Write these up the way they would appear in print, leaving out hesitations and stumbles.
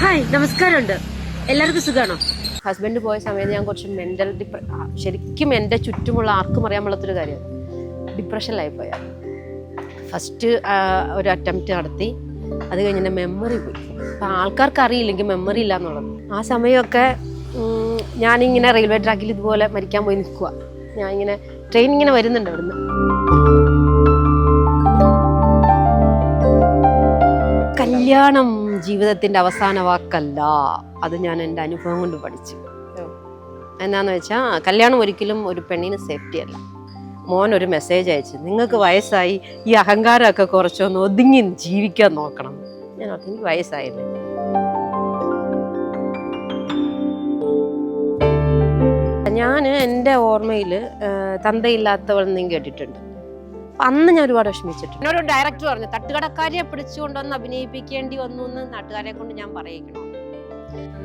Hi, നമസ്കാരമുണ്ട്. എല്ലാവർക്കും സുഖമാണോ? ഹസ്ബൻഡ് പോയ സമയത്ത് ഞാൻ കുറച്ച് ശരിക്കും എൻ്റെ ചുറ്റുമുള്ള ആർക്കും അറിയാൻ പാടാത്തൊരു കാര്യം, ഡിപ്രഷനിലായി പോയാൽ. ഫസ്റ്റ് ഒരു അറ്റംപ്റ്റ് നടത്തി, അത് കഴിഞ്ഞ് എൻ്റെ മെമ്മറി പോയി. അപ്പം ആൾക്കാർക്ക് അറിയില്ലെങ്കിൽ മെമ്മറി ഇല്ല എന്നുള്ളത്. ആ സമയമൊക്കെ ഞാനിങ്ങനെ റെയിൽവേ ട്രാക്കിൽ ഇതുപോലെ മരിക്കാൻ പോയി നിൽക്കുക. ഞാൻ ഇങ്ങനെ ട്രെയിൻ ഇങ്ങനെ വരുന്നുണ്ട് അവിടുന്ന്. കല്യാണം ജീവിതത്തിൻ്റെ അവസാന വാക്കല്ല, അത് ഞാൻ എൻ്റെ അനുഭവം കൊണ്ട് പഠിച്ചു. എന്താന്ന് വെച്ചാൽ കല്യാണം ഒരിക്കലും ഒരു പെണ്ണിന് സേഫ്റ്റി അല്ല. മോൻ ഒരു മെസ്സേജ് അയച്ചു, നിങ്ങൾക്ക് വയസ്സായി, ഈ അഹങ്കാരമൊക്കെ കുറച്ചൊന്ന് ഒതുങ്ങി ജീവിക്കാൻ നോക്കണം. ഞാൻ എനിക്ക് വയസ്സായില്ലേ. ഞാൻ എൻ്റെ ഓർമ്മയിൽ തന്തയില്ലാത്തവളെന്നും കേട്ടിട്ടുണ്ട്. അന്ന് ഞാൻ ഒരുപാട് വിഷമിച്ചിട്ടുണ്ട്. എന്നോട് ഡയറക്ടർ പറഞ്ഞു, തട്ടുകടക്കാരിയെ പിടിച്ചുകൊണ്ടുവന്ന് അഭിനയിപ്പിക്കേണ്ടി വന്നു എന്ന് നാട്ടുകാരെ കൊണ്ട് ഞാൻ പറയിക്കണം.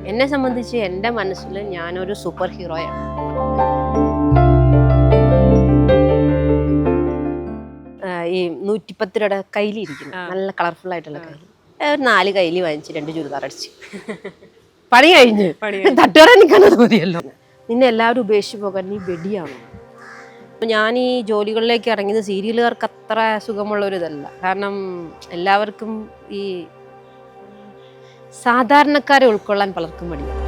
എന്നെ സംബന്ധിച്ച് എൻ്റെ മനസ്സിൽ ഞാനൊരു സൂപ്പർ ഹീറോയാണ്. ഈ 110 രൂപയുടെ കയ്യിലിരിക്കുന്നു, നല്ല കളർഫുൾ ആയിട്ടുള്ള കയ്യിൽ. ഒരു 4 കയ്യിൽ വാങ്ങിച്ച് 2 ചുരിദാർ അടിച്ച് പണി കഴിഞ്ഞ് തട്ടുകട നിൽക്കുന്നത് മതിയല്ലോ. നിന്നെ എല്ലാവരും ഉപേക്ഷിച്ച് പോകാൻ നീ വെടിയാണോ? ഞാൻ ഈ ജോലികളിലേക്ക് ഇറങ്ങിയത് സീരിയലുകാർക്ക് അത്ര സുഖമുള്ളൊരിതല്ല. കാരണം എല്ലാവർക്കും ഈ സാധാരണക്കാരെ ഉൾക്കൊള്ളാൻ പലർക്കും മടിയാണ്.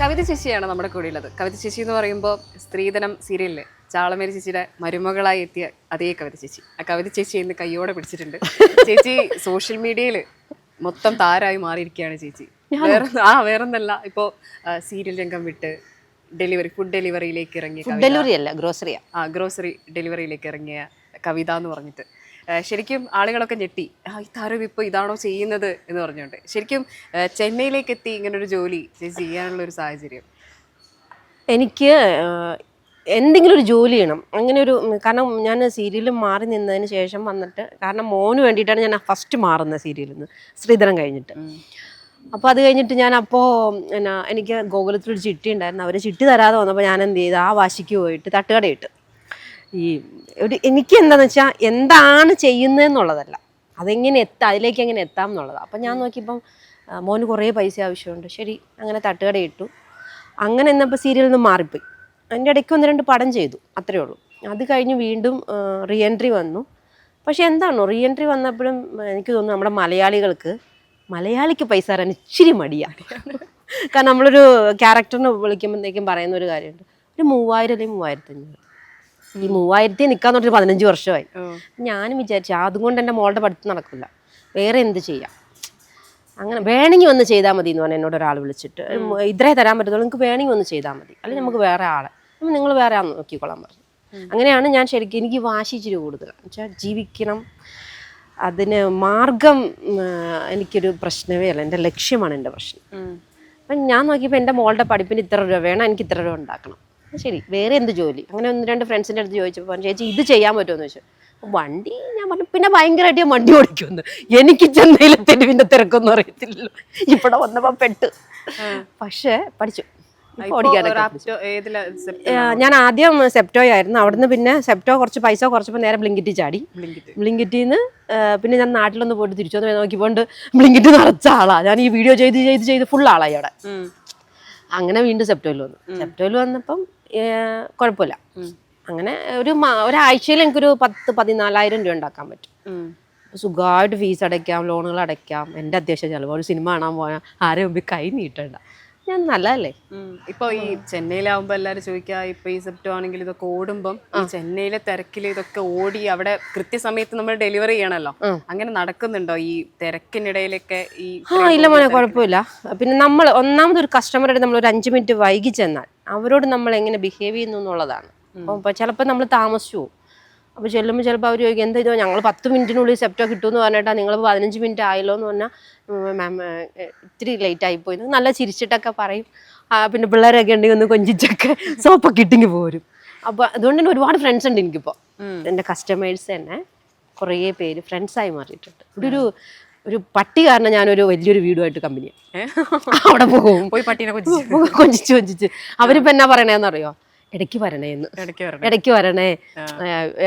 കവിത ചേച്ചിയാണ് നമ്മുടെ കൂടെ ഉള്ളത്. കവിത ചേച്ചി എന്ന് പറയുമ്പോൾ സ്ത്രീധനം സീരിയലില് ചാളമേരി ചേച്ചിയുടെ മരുമകളായി എത്തിയ അതേ കവിത ചേച്ചി. ആ കവിത ചേച്ചി ഇന്ന് കയ്യോടെ പിടിച്ചിട്ടുണ്ട്. ചേച്ചി സോഷ്യൽ മീഡിയയിൽ മൊത്തം താരമായി മാറിയിരിക്കുകയാണ് ചേച്ചി. വേറൊന്നല്ല, ഇപ്പോൾ സീരിയൽ രംഗം വിട്ട് ഫുഡ് ഡെലിവറിയിലേക്ക് ഇറങ്ങിയ ഗ്രോസറി ഡെലിവറിയിലേക്ക് ഇറങ്ങിയ കവിത എന്ന് പറഞ്ഞിട്ട് ശരിക്കും ആളുകളൊക്കെ ഞെട്ടി, ഈ താരം ഇപ്പോൾ ഇതാണോ ചെയ്യുന്നത് എന്ന് പറഞ്ഞുകൊണ്ട്. ശരിക്കും ചെന്നൈയിലേക്ക് എത്തി ഇങ്ങനൊരു ജോലി ചേച്ചി ചെയ്യാനുള്ളൊരു സാഹചര്യം? എനിക്ക് എന്തെങ്കിലും ഒരു ജോലി ചെയ്യണം, അങ്ങനെ ഒരു. കാരണം ഞാൻ സീരിയലിൽ മാറി നിന്നതിന് ശേഷം വന്നിട്ട്, കാരണം മോന് വേണ്ടിയിട്ടാണ് ഞാൻ ഫസ്റ്റ് മാറുന്നത് സീരിയലിൽ നിന്ന്, ശ്രീധരൻ കഴിഞ്ഞിട്ട്. അപ്പോൾ അത് കഴിഞ്ഞിട്ട് ഞാൻ എനിക്ക് ഗോകുലത്തിലൊരു ചിട്ടി ഉണ്ടായിരുന്നു. അവർ ചിട്ടി തരാതെ വന്നപ്പോൾ ഞാൻ എന്ത് ചെയ്തു, ആ വാശിക്ക് പോയിട്ട് തട്ടുകടയിട്ട്. എനിക്ക് എന്താണെന്ന് വെച്ചാൽ എന്താണ് ചെയ്യുന്നതെന്നുള്ളതല്ല, അതിലേക്ക് എങ്ങനെ എത്താം എന്നുള്ളതാണ്. അപ്പം ഞാൻ നോക്കിയപ്പം മോന് കുറേ പൈസ ആവശ്യമുണ്ട്. ശരി, അങ്ങനെ തട്ടുകടയിട്ടു. അങ്ങനെ എന്നപ്പോൾ സീരിയലിൽ നിന്ന് മാറിപ്പോയി. അതിൻ്റെ ഇടയ്ക്ക് 1-2 പടം ചെയ്തു, അത്രയേ ഉള്ളൂ. അത് കഴിഞ്ഞ് വീണ്ടും റീ എൻട്രി വന്നു. പക്ഷെ എന്താണോ റീ എൻട്രി വന്നപ്പോഴും എനിക്ക് തോന്നുന്നു നമ്മുടെ മലയാളിക്ക് പൈസ തരാൻ ഇച്ചിരി മടിയാണ്. കാരണം നമ്മളൊരു ക്യാരക്ടറിനെ വിളിക്കുമ്പോഴത്തേക്കും പറയുന്ന ഒരു കാര്യമുണ്ട്, ഒരു 3000 അല്ലെങ്കിൽ 3500. ഈ 3000 നിൽക്കാൻ തൊട്ട് 15 വർഷമായി. ഞാനും വിചാരിച്ചു അതുകൊണ്ട് എൻ്റെ മോളുടെ പഠിത്തം നടക്കില്ല, വേറെ എന്ത് ചെയ്യാം, അങ്ങനെ വേണമെങ്കിൽ വന്ന് ചെയ്താൽ മതി എന്ന് പറഞ്ഞാൽ എന്നോട് ഒരാൾ വിളിച്ചിട്ട്, ഇത്രേ തരാൻ പറ്റത്തുള്ളൂ, നിങ്ങൾക്ക് വേണമെങ്കിൽ വന്ന് ചെയ്താൽ മതി, അല്ലെങ്കിൽ നമുക്ക് വേറെ ആളെ, നിങ്ങൾ വേറെ ആൾ നോക്കിക്കൊള്ളാൻ പറഞ്ഞു. അങ്ങനെയാണ് ഞാൻ ശരിക്കും, എനിക്ക് വാശി ഇച്ചിരി കൂടുതലാണ്. എന്നുവെച്ചാൽ ജീവിക്കണം, അതിന് മാർഗം എനിക്കൊരു പ്രശ്നമേ അല്ല, എൻ്റെ ലക്ഷ്യമാണ് എൻ്റെ പ്രശ്നം. അപ്പം ഞാൻ നോക്കിയപ്പോൾ എൻ്റെ മോളുടെ പഠിപ്പിന് ഇത്ര രൂപ വേണം, എനിക്ക് ഇത്ര രൂപ ഉണ്ടാക്കണം. ശരി, വേറെ എന്ത് ജോലി? അങ്ങനെ 1-2 ഫ്രണ്ട്സിൻ്റെ അടുത്ത് ചോദിച്ചപ്പോൾ ചേച്ചി ഇത് ചെയ്യാൻ പറ്റുമോ എന്ന് ചോദിച്ചു. വണ്ടി ഞാൻ പറഞ്ഞു, പിന്നെ ഭയങ്കരമായിട്ട് ഞാൻ വണ്ടി ഓടിക്കുമെന്ന്. എനിക്ക് ചെന്നൈയിലെ തെരുവിൻ്റെ തിരക്കൊന്നും അറിയത്തില്ലല്ലോ, ഇവിടെ വന്നപ്പോൾ പെട്ട്. പക്ഷേ പഠിച്ചു. ഞാൻ ആദ്യം സെപ്റ്റോ ആയിരുന്നു, അവിടുന്ന് പിന്നെ സെപ്റ്റോ കുറച്ച് പൈസ കുറച്ചപ്പോൾ നേരെ ബ്ലിങ്കിറ്റ് ചാടി. ബ്ലിങ്കിറ്റിൽ നിന്ന് പിന്നെ ഞാൻ നാട്ടിലൊന്ന് പോയിട്ട് തിരിച്ചു വന്ന് നോക്കിപ്പോണ്ട് ബ്ലിങ്കിറ്റ് നിറച്ച ആളാണ്. ഞാൻ ഈ വീഡിയോ ചെയ്ത് ഫുൾ ആളായി അവിടെ. അങ്ങനെ വീണ്ടും സെപ്റ്റോയിൽ വന്നപ്പം കുഴപ്പമില്ല. അങ്ങനെ ഒരാഴ്ചയിൽ എനിക്കൊരു 10-14,000 രൂപ ഉണ്ടാക്കാൻ പറ്റും. സുഖമായിട്ട് ഫീസ് അടയ്ക്കാം, ലോണുകൾ അടയ്ക്കാം, എൻ്റെ അത്യാവശ്യം ചിലവ്. ഒരു സിനിമ കാണാൻ പോയാൽ ആരെയും മുമ്പിൽ കൈ നീട്ടണ്ട, ഞാൻ നല്ലതല്ലേ. ഇപ്പോൾ ഈ ചെന്നൈയിലാവുമ്പോൾ എല്ലാവരും ചോദിക്കുക, ഇപ്പോൾ ഈ സെപ്റ്റോ ആണെങ്കിൽ ഇതൊക്കെ ഓടുമ്പം ഈ ചെന്നൈയിലെ തിരക്കിൽ ഇതൊക്കെ ഓടി അവിടെ കൃത്യസമയത്ത് നമ്മൾ ഡെലിവറി ചെയ്യണമല്ലോ, അങ്ങനെ നടക്കുന്നുണ്ടോ ഈ തിരക്കിനിടയിലൊക്കെ? ഇല്ല മോനെ, കുഴപ്പമില്ല. പിന്നെ നമ്മൾ ഒന്നാമതൊരു കസ്റ്റമറുടെ നമ്മൾ ഒരു 5 മിനിറ്റ് വൈകി ചെന്നാൽ അവരോട് നമ്മൾ എങ്ങനെ ബിഹേവ് ചെയ്യുന്നു എന്നുള്ളതാണ്. അപ്പോൾ ചിലപ്പോൾ നമ്മൾ താമസിച്ചു പോകും. അപ്പോൾ ചെല്ലുമ്പോൾ ചിലപ്പോൾ അവർ ചോദിക്കും, എന്താ ഞങ്ങൾ 10 മിനിറ്റിനുള്ളിൽ സെപ്റ്റോ കിട്ടുമെന്ന് പറഞ്ഞിട്ടാണ് നിങ്ങൾ 15 മിനിറ്റ് ആയല്ലോ എന്ന് പറഞ്ഞാൽ, മാം ഇത്തിരി ലേറ്റ് ആയിപ്പോയി നല്ല ചിരിച്ചിട്ടൊക്കെ പറയും. പിന്നെ പിള്ളേരൊക്കെ ഉണ്ടെങ്കിൽ ഒന്ന് കൊഞ്ചിച്ചൊക്കെ സോപ്പൊക്കെ ഇട്ടിങ്ങി പോരും. അപ്പോൾ അതുകൊണ്ട് തന്നെ ഒരുപാട് ഫ്രണ്ട്സ് ഉണ്ട് എനിക്കിപ്പോൾ. എൻ്റെ കസ്റ്റമേഴ്സ് തന്നെ കുറേ പേര് ഫ്രണ്ട്സായി മാറിയിട്ടുണ്ട്. ഇവിടെ ഒരു പട്ടി കാരണം ഞാനൊരു വലിയൊരു വീടുമായിട്ട് കമ്പനിയാണ്. അവിടെ പോകും, പോയി പട്ടീനെ കൊഞ്ചിച്ച് അവരിപ്പോൾ എന്നാ പറയണേന്നറിയോ, ഇടയ്ക്ക് വരണേന്ന്, ഇടയ്ക്ക് വരണം. ഇടയ്ക്ക് വരണേ,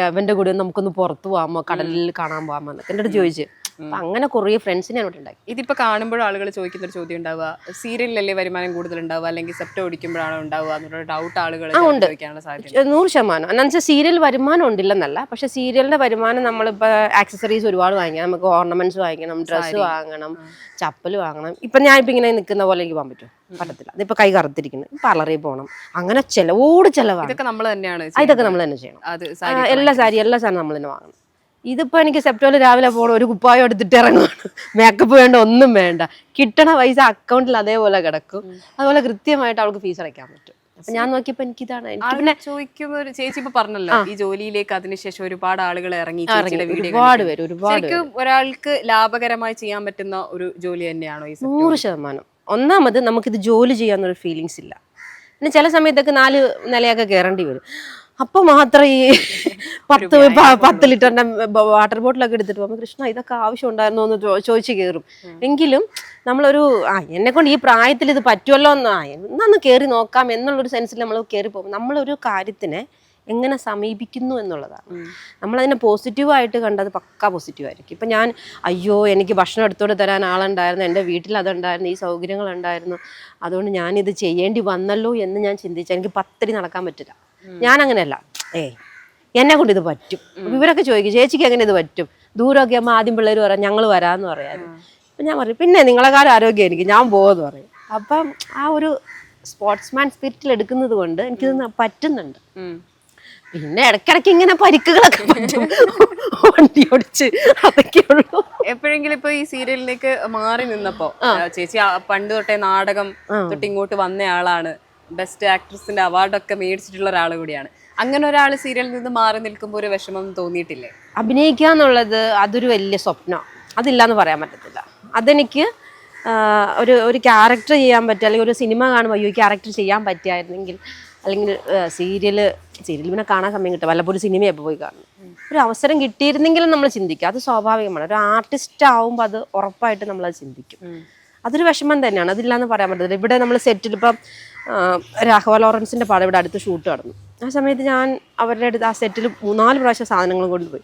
അവൻ്റെ കൂടെ നമുക്കൊന്ന് പുറത്ത് പോകാമോ, കടലിൽ കാണാൻ പോകാമോ എന്നൊക്കെ എൻ്റെ അടുത്ത് ചോദിച്ചു. അപ്പം അങ്ങനെ കുറേ ഫ്രണ്ട്സിനെ ഞാൻ ഇവിടെ ഉണ്ടാക്കി. ഇതിപ്പോ കാണുമ്പോഴും ആളുകൾ ചോദിക്കുന്ന ഒരു ചോദ്യം ഉണ്ടാവുക, സീരിയലിലല്ലേ വരുമാനം കൂടുതൽ ഉണ്ടാവുക, അല്ലെങ്കിൽ സെപ്റ്റ് ഓടിക്കുമ്പോഴാണോ ഉണ്ടാവുക എന്നുള്ള ഡൗട്ട് ആളുകൾ ചോദിക്കാനുള്ള സാധ്യത 100%. എന്ന് വെച്ചാൽ സീരിയൽ വരുമാനം ഉണ്ടില്ലെന്നല്ല, പക്ഷെ സീരിയലിന്റെ വരുമാനം നമ്മളിപ്പോൾ ആക്സസറീസ് ഒരുപാട് വാങ്ങിക്കണം, നമുക്ക് ഓർണമെന്റ്സ് വാങ്ങിക്കണം, ഡ്രസ്സ് വാങ്ങണം, ചപ്പൽ വാങ്ങണം. ഇപ്പം ഞാനിപ്പോൾ ഇങ്ങനെ നിൽക്കുന്ന പോലെ എനിക്ക് പോകാൻ പറ്റും? പറ്റത്തില്ല. അതിപ്പോൾ കൈ കറുത്തിരിക്കുന്നു, പാർലറിൽ പോകണം, അങ്ങനെ ചിലവോട് ചിലവാണ്. ഇതൊക്കെ നമ്മൾ തന്നെയാണ് ഇതൊക്കെ നമ്മൾ തന്നെ ചെയ്യണം. എല്ലാ സാധനം നമ്മൾ തന്നെ വാങ്ങണം. ഇതിപ്പോൾ എനിക്ക് സെപ്റ്റോയിൽ രാവിലെ പോകണം, ഒരു കുപ്പായം എടുത്തിട്ട് ഇറങ്ങുകയാണ്, മേക്കപ്പ് വേണ്ട, ഒന്നും വേണ്ട, കിട്ടണ പൈസ അക്കൗണ്ടിൽ അതേപോലെ കിടക്കും. അതുപോലെ കൃത്യമായിട്ട് അവൾക്ക് ഫീസ് അടയ്ക്കാൻ പറ്റും. അപ്പൊ ഞാൻ നോക്കിയപ്പോ എനിക്കിതാണ്. എനിക്ക് പിന്നെ ചോദിക്കുന്ന ഒരു ചേച്ചി ഇപ്പൊ പറഞ്ഞല്ലോ, ഈ ജോലിയിലേക്ക് അതിനുശേഷം ഒരുപാട് ആളുകൾ ഇറങ്ങി, ഒരുപാട് ശരിക്കും ഒരാൾക്ക് ലാഭകരമായി ചെയ്യാൻ പറ്റുന്ന ഒരു ജോലി തന്നെയാണോ ഈ 100%? ഒന്നാമത് നമുക്കിത് ജോലി ചെയ്യാന്നൊരു ഫീലിങ്സ് ഇല്ല. പിന്നെ ചില സമയത്തൊക്കെ 4 നിലയൊക്കെ കയറേണ്ടി വരും. അപ്പോൾ മാത്രം ഈ 10 ലിറ്ററിന്റെ വാട്ടർ ബോട്ടിലൊക്കെ എടുത്തിട്ട് പോകുമ്പോൾ കൃഷ്ണ ഇതൊക്കെ ആവശ്യം ഉണ്ടായിരുന്നോ എന്ന് ചോദിച്ച് കയറും. എങ്കിലും നമ്മളൊരു എന്നെ കൊണ്ട് ഈ പ്രായത്തിൽ ഇത് പറ്റുമല്ലോ എന്നൊന്ന് കയറി നോക്കാം എന്നുള്ളൊരു സെൻസിൽ നമ്മൾ കയറി പോകും. നമ്മളൊരു കാര്യത്തിനെ എങ്ങനെ സമീപിക്കുന്നു എന്നുള്ളതാണ്. നമ്മളതിനെ പോസിറ്റീവായിട്ട് കണ്ടത് പക്കാ പോസിറ്റീവായിരിക്കും. ഇപ്പം ഞാൻ അയ്യോ എനിക്ക് ഭക്ഷണം എടുത്തോണ്ട് തരാൻ ആളുണ്ടായിരുന്നു, എൻ്റെ വീട്ടിൽ അതുണ്ടായിരുന്നു, ഈ സൗകര്യങ്ങളുണ്ടായിരുന്നു, അതുകൊണ്ട് ഞാനിത് ചെയ്യേണ്ടി വന്നല്ലോ എന്ന് ഞാൻ ചിന്തിച്ചാൽ എനിക്ക് 10 അടി നടക്കാൻ പറ്റില്ല. ഞാൻ അങ്ങനെയല്ല, എന്നെ കൊണ്ട് ഇത് പറ്റും. ഇവരൊക്കെ ചോദിക്കും ചേച്ചിക്ക് എങ്ങനെ ഇത് പറ്റും? ദൂരമൊക്കെ ആകുമ്പോൾ ആദ്യം പിള്ളേർ പറയാം ഞങ്ങൾ വരാമെന്ന് പറയാറ്. അപ്പം ഞാൻ പറയും പിന്നെ നിങ്ങളെക്കാളും ആരോഗ്യം എനിക്ക്, ഞാൻ പോകുമെന്ന് പറയും. അപ്പം ആ ഒരു സ്പോർട്സ്മാൻ സ്പിരിറ്റിൽ എടുക്കുന്നത് കൊണ്ട് എനിക്കിത് പറ്റുന്നുണ്ട്. പിന്നെ ഇടയ്ക്കിടയ്ക്ക് ഇങ്ങനെ പരിക്കുകളൊക്കെ പറ്റും, വണ്ടി ഓടിച്ച്, അതൊക്കെ ഉള്ളൂ. എപ്പോഴെങ്കിലും ഇപ്പൊ ഈ സീരിയലിലേക്ക് മാറി നിന്നപ്പോ ചേച്ചി പണ്ട് തൊട്ടേ നാടകം തൊട്ട് ഇങ്ങോട്ട് വന്ന ആളാണ്, ബെസ്റ്റ് ആക്ട്രസിന്റെ അവാർഡൊക്കെ മേടിച്ചിട്ടുള്ള ഒരാൾ കൂടിയാണ്. അങ്ങനെ ഒരാൾ സീരിയലിൽ നിന്ന് മാറി നിൽക്കുമ്പോൾ ഒരു വിഷമം തോന്നിയിട്ടില്ലേ? അഭിനയിക്കുക എന്നുള്ളത് അതൊരു വലിയ സ്വപ്നം, അതില്ലാന്ന് പറയാൻ പറ്റത്തില്ല. അതെനിക്ക് ഒരു ക്യാരക്ടർ ചെയ്യാൻ പറ്റുക, അല്ലെങ്കിൽ ഒരു സിനിമ കാണുമ്പോൾ അയ്യോ ക്യാരക്ടർ ചെയ്യാൻ പറ്റിയായിരുന്നെങ്കിൽ, അല്ലെങ്കിൽ സീരിയൽ പിന്നെ കാണാൻ സമയം കിട്ടും, വല്ലപ്പോഴും സിനിമയൊക്കെ പോയി കാണും, ഒരു അവസരം കിട്ടിയിരുന്നെങ്കിലും നമ്മൾ ചിന്തിക്കും. അത് സ്വാഭാവികമാണ്. ഒരു ആർട്ടിസ്റ്റ് ആവുമ്പോൾ അത് ഉറപ്പായിട്ട് നമ്മളത് ചിന്തിക്കും. അതൊരു വിഷമം തന്നെയാണ്, അതില്ലാന്ന് പറയാൻ പറ്റത്തില്ല. ഇവിടെ നമ്മൾ സെറ്റിൽ ഇപ്പം രാഘവ ലോറൻസിൻ്റെ പടം ഇവിടെ അടുത്ത് ഷൂട്ട് നടന്നു. ആ സമയത്ത് ഞാൻ അവരുടെ അടുത്ത് ആ സെറ്റിൽ 3-4 പ്രാവശ്യം സാധനങ്ങൾ കൊണ്ടുപോയി.